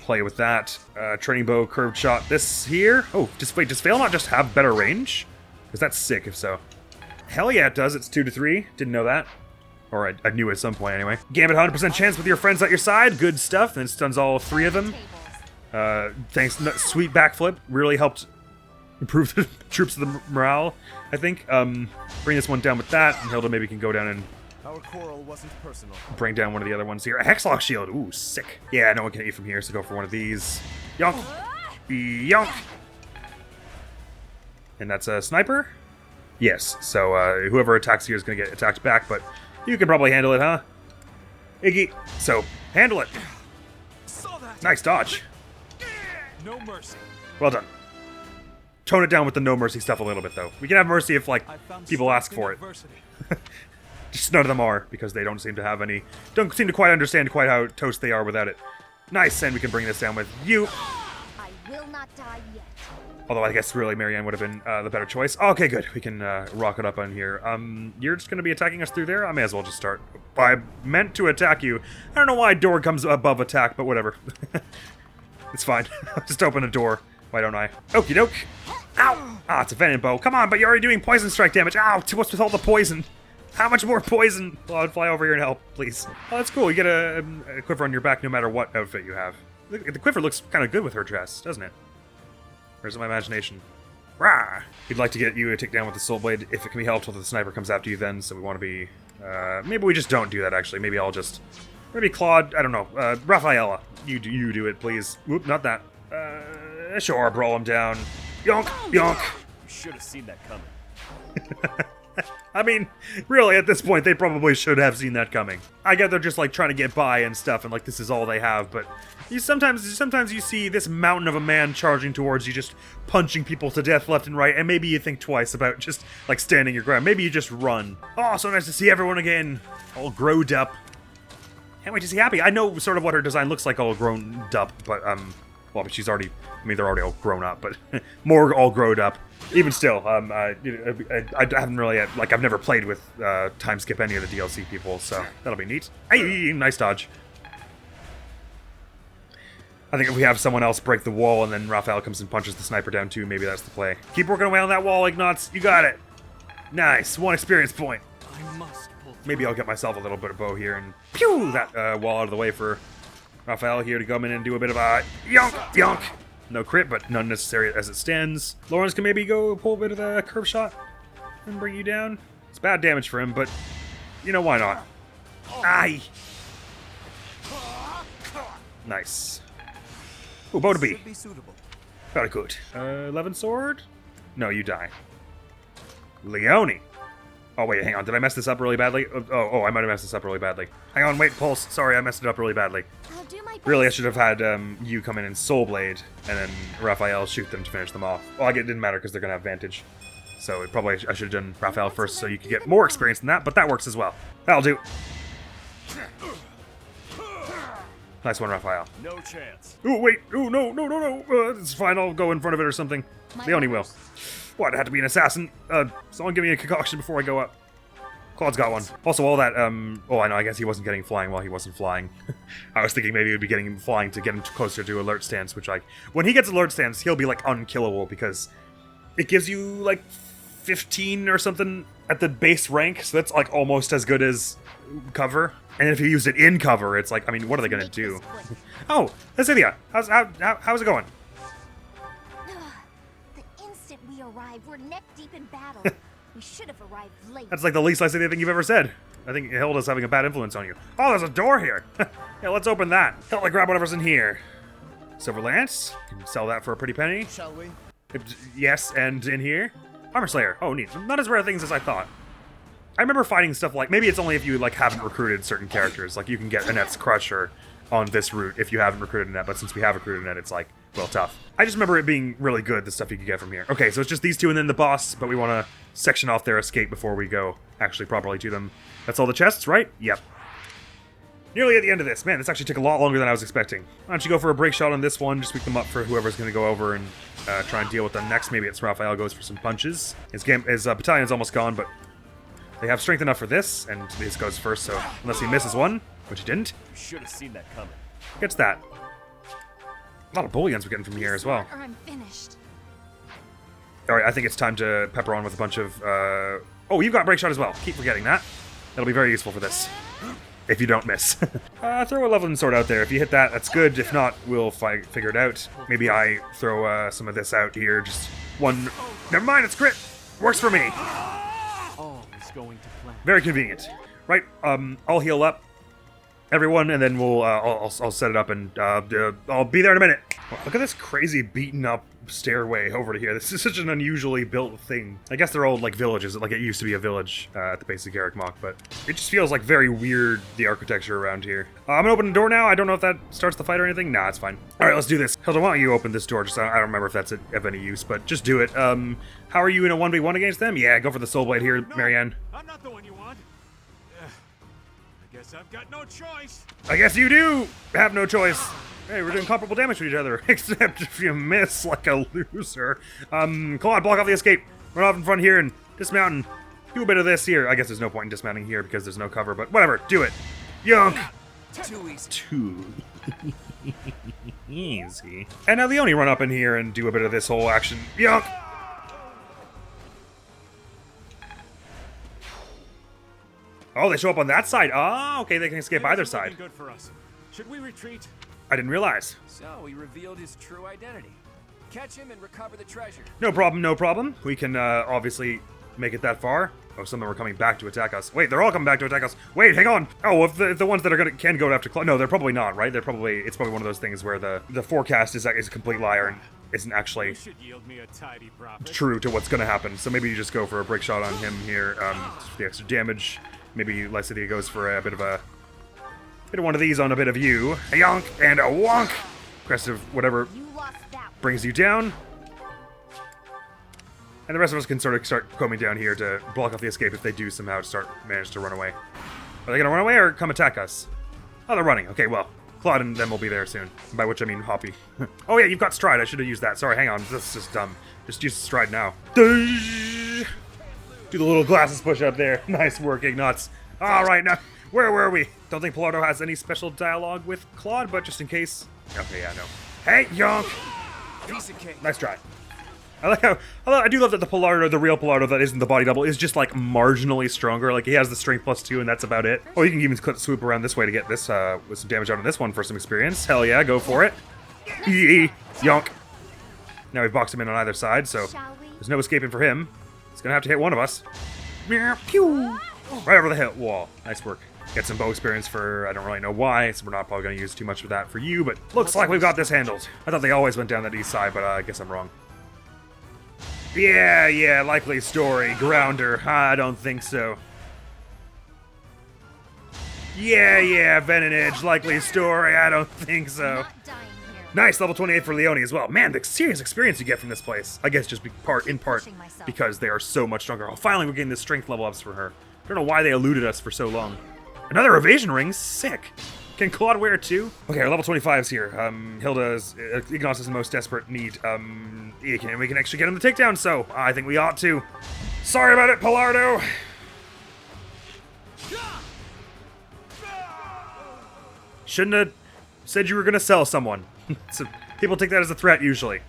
play with that. Training bow, curved shot. This here. Oh, does Fail not just have better range? Because that's sick, if so. Hell yeah, it does. It's 2 to 3. Didn't know that. Or I knew at some point, anyway. Gambit 100% chance with your friends at your side. Good stuff. And it stuns all 3 of them. Thanks. Sweet backflip. Really helped improve the troops' morale, I think. Bring this one down with that. And Hilda maybe can go down and our quarrel wasn't personal. bring down one of the other ones here. A Hexlock shield. Ooh, sick. Yeah, no one can hit you from here, so go for one of these. Yonk. Yonk. And that's a sniper? Yes. So whoever attacks here is going to get attacked back, but you can probably handle it, huh? Iggy. So, handle it. Nice dodge. No mercy. Well done. tone it down with the no mercy stuff a little bit, though. We can have mercy if, like, people ask for it. Just none of them are, because they don't seem to have any... Don't seem to quite understand quite how toast they are without it. Nice, and we can bring this down with you. I will not die yet. Although I guess really Marianne would have been the better choice. Okay, good. We can rock it up on here. You're just going to be attacking us through there? I may as well just start. I meant to attack you. I don't know why door comes above attack, but whatever. It's fine. Just open a door. Why don't I? Okie doke. Ow! Ah, it's a venom bow. Come on, but you're already doing poison strike damage. Ow! What's with all the poison? How much more poison? Well, I'd fly over here and help, please. Oh, that's cool. You get a quiver on your back no matter what outfit you have. Look, the quiver looks kind of good with her dress, doesn't it? Or is it my imagination? Rah! He'd like to get you to take down with the soul blade if it can be helped till the sniper comes after you then, so we want to be... maybe we just don't do that, actually. Maybe I'll just... Maybe Claude, I don't know. Rafaela, you do it, please. Whoop, not that. Sure, brawl him down. Yonk, yonk. You should have seen that coming. I mean, really, at this point, they probably should have seen that coming. I get they're just, like, trying to get by and stuff, and, like, this is all they have, but sometimes you see this mountain of a man charging towards you, just punching people to death left and right, and maybe you think twice about just, like, standing your ground. Maybe you just run. Oh, so nice to see everyone again, all growed up. Can't wait to see Happy. I know sort of what her design looks like all grown up, but, well, but she's already, I mean, they're already all grown up, but more all growed up. Even still, I haven't really, like, I've never played with time skip any of the DLC people, so that'll be neat. Hey, nice dodge. I think if we have someone else break the wall and then Raphael comes and punches the sniper down too, maybe that's the play. Keep working away on that wall, Ignatz. You got it. Nice. 1 experience point. I must pull through. Maybe I'll get myself a little bit of bow here and pew that wall out of the way for Raphael here to come in and do a bit of a yonk, yonk. No crit, but none necessary as it stands. Lawrence can maybe go pull a bit of a curve shot and bring you down. It's bad damage for him, but, you know, why not? Aye! Nice. Ooh, bow to B. Very good. 11 sword? No, you die. Leone. Oh, wait, hang on. Did I mess this up really badly? Oh, I might have messed this up really badly. Hang on, wait, Pulse. Sorry, I messed it up really badly. I'll do my best. Really, I should have had you come in and Soul Blade, and then Raphael shoot them to finish them off. Well, it didn't matter because they're going to have advantage. So I should have done Raphael first so you could get more experience than that, but that works as well. That'll do. Nice one, Raphael. No chance. Ooh, wait. Ooh, no. It's fine. I'll go in front of it or something. Leone will. What? It had to be an assassin. Someone give me a concoction before I go up. Claude's got one. Also, all that, oh, I know, I guess he wasn't getting flying while he wasn't flying. I was thinking maybe it would be getting him flying to get him closer to alert stance, which, like, when he gets alert stance, he'll be, like, unkillable because it gives you, like, 15 or something at the base rank, so that's, like, almost as good as cover. And if you use it in cover, it's like, I mean, what are they gonna do? Oh, Cecilia, how's it going? The instant we arrived, we're neck deep in battle. We should have arrived late. That's like the least Lycidia thing you've ever said. I think Hilda's having a bad influence on you. Oh, there's a door here. Yeah, let's open that. Hilda, grab whatever's in here. Silver Lance. You can sell that for a pretty penny. Shall we? Yes, and in here. Armor Slayer. Oh, neat. Not as rare things as I thought. I remember finding stuff like, maybe it's only if you, like, haven't recruited certain characters. Like, you can get Annette's Crusher on this route if you haven't recruited Annette, but since we have recruited Annette, it's, like, well, tough. I just remember it being really good, the stuff you could get from here. Okay, so it's just these two and then the boss, but we want to section off their escape before we go actually properly to them. That's all the chests, right? Yep. Nearly at the end of this. Man, this actually took a lot longer than I was expecting. Why don't you go for a break shot on this one, just pick them up for whoever's going to go over and try and deal with them next. Maybe it's Raphael goes for some punches. His battalion's almost gone, but they have strength enough for this, and this goes first, so unless he misses one, which he didn't. You should have seen that coming. Gets that. A lot of bullions we're getting from here as well. Or I'm finished. Alright, I think it's time to pepper on with a bunch of, oh, you've got break shot as well. Keep forgetting that. That'll be very useful for this. If you don't miss. Throw a leveling sword out there. If you hit that, that's good. If not, we'll figure it out. Maybe I throw some of this out here. Just one. Never mind, it's crit. Works for me. All is going to plan. Very convenient. Right, I'll heal up everyone, and then we'll I'll set it up, and I'll be there in a minute. Wow, look at this crazy beaten up stairway over to here. This is such an unusually built thing. I guess they're old, like, villages. Like, it used to be a village at the base of Garrick Mach, but it just feels, like, very weird, the architecture around here. I'm gonna open the door now. I don't know if that starts the fight or anything. Nah, it's fine. All right, let's do this. Hilda, why don't you open this door? Just, I don't remember if that's of any use, but just do it. How are you in a 1v1 against them? Yeah, go for the Soul Blade here, Marianne. I'm not the one you want. I guess I've got no choice. I guess you do have no choice. Hey, we're doing comparable damage to each other, except if you miss like a loser. Claude, block off the escape. Run off in front here and dismount and do a bit of this here. I guess there's no point in dismounting here because there's no cover, but whatever, do it. Yonk! Too easy. Too easy. And now Leone run up in here and do a bit of this whole action. Yonk! Oh, they show up on that side. Oh, okay, they can escape either side. Good for us. Should we retreat? I didn't realize. So he revealed his true identity. Catch him and recover the treasure. No problem, no problem. We can obviously make it that far. Oh, some of them are coming back to attack us. Wait, they're all coming back to attack us. Wait, hang on. Oh, if the ones that are can go after Claude. No, they're probably not, right? It's probably one of those things where the forecast is a complete liar and isn't actually true to what's going to happen. So maybe you just go for a break shot on him here for the extra damage. Maybe Lycidia goes for a bit of one of these on a bit of you. A yonk and a wonk. Aggressive, whatever brings you down. And the rest of us can sort of start coming down here to block off the escape if they do somehow manage to run away. Are they gonna run away or come attack us? Oh, they're running. Okay, well, Claude and them will be there soon. By which I mean Hoppy. Oh yeah, you've got Stride. I should have used that. Sorry, hang on. This is just dumb. Just use Stride now. Do the little glasses push up there. Nice work, Ignatz. All right, now, where were we? Don't think Pilardo has any special dialogue with Claude, but just in case. Okay, yeah, no. Hey, yonk! Piece of cake. Nice try. I do love that the Pilardo, the real Pilardo that isn't the body double, is just like marginally stronger. Like he has the strength +2 and that's about it. Oh, you can even swoop around this way to get this with some damage out on this one for some experience. Hell yeah, go for it. Yonk. Now we've boxed him in on either side, so there's no escaping for him. He's gonna have to hit one of us. Pew! Right over the hit wall. Nice work. Get some bow experience for, I don't really know why, so we're not probably going to use too much of that for you, but looks like we've got this handled. I thought they always went down that east side, but I guess I'm wrong. Yeah, likely story. Grounder. I don't think so. Yeah, Venonage. Likely story. I don't think so. Nice, level 28 for Leone as well. Man, the serious experience you get from this place. I guess just in part because they are so much stronger. Oh, finally we're getting the strength level ups for her. I don't know why they eluded us for so long. Another evasion ring? Sick. Can Claude wear it too? Okay, our level 25's here. Hilda's, Ignatz is in most desperate need. We can actually get him the takedown, so I think we ought to. Sorry about it, Pilardo! Shouldn't have said you were gonna sell someone. So people take that as a threat, usually.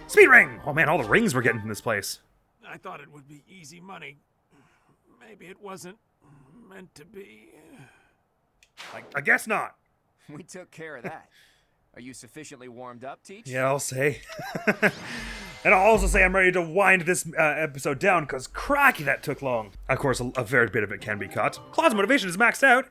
Speed ring! Oh man, all the rings we're getting from this place. I thought it would be easy money. Maybe it wasn't meant to be. I guess not. We took care of that. Are you sufficiently warmed up, Teach? Yeah, I'll say. And I'll also say I'm ready to wind this episode down, because cracky, that took long. Of course, a fair bit of it can be cut. Claude's motivation is maxed out.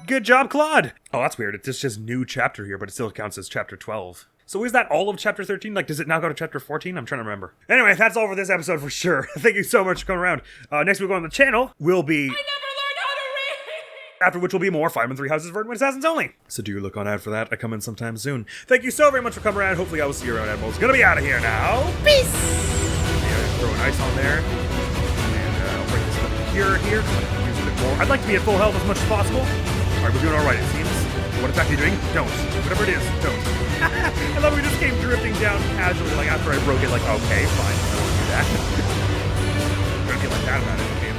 Good job, Claude. Oh, that's weird. It's just new chapter here, but it still counts as chapter 12. So is that all of chapter 13? Like, does it now go to chapter 14? I'm trying to remember. Anyway, that's all for this episode for sure. Thank you so much for coming around. Next week on the channel will be... after which will be more 5 and 3 Houses of Verdant Assassins only. So do look on out for that. I come in sometime soon. Thank you so very much for coming around. Hopefully I will see you around. Admiral's gonna be out of here now. Peace! Yeah, throw an ice on there. And I'll break this up here. Use a bit more. I'd like to be at full health as much as possible. Alright, we're doing alright, it seems. What attack are you doing? Don't. Whatever it is, don't. I love we just came drifting down casually, like after I broke it, like, okay, fine, I won't do that. I'm gonna feel like that about it. Okay,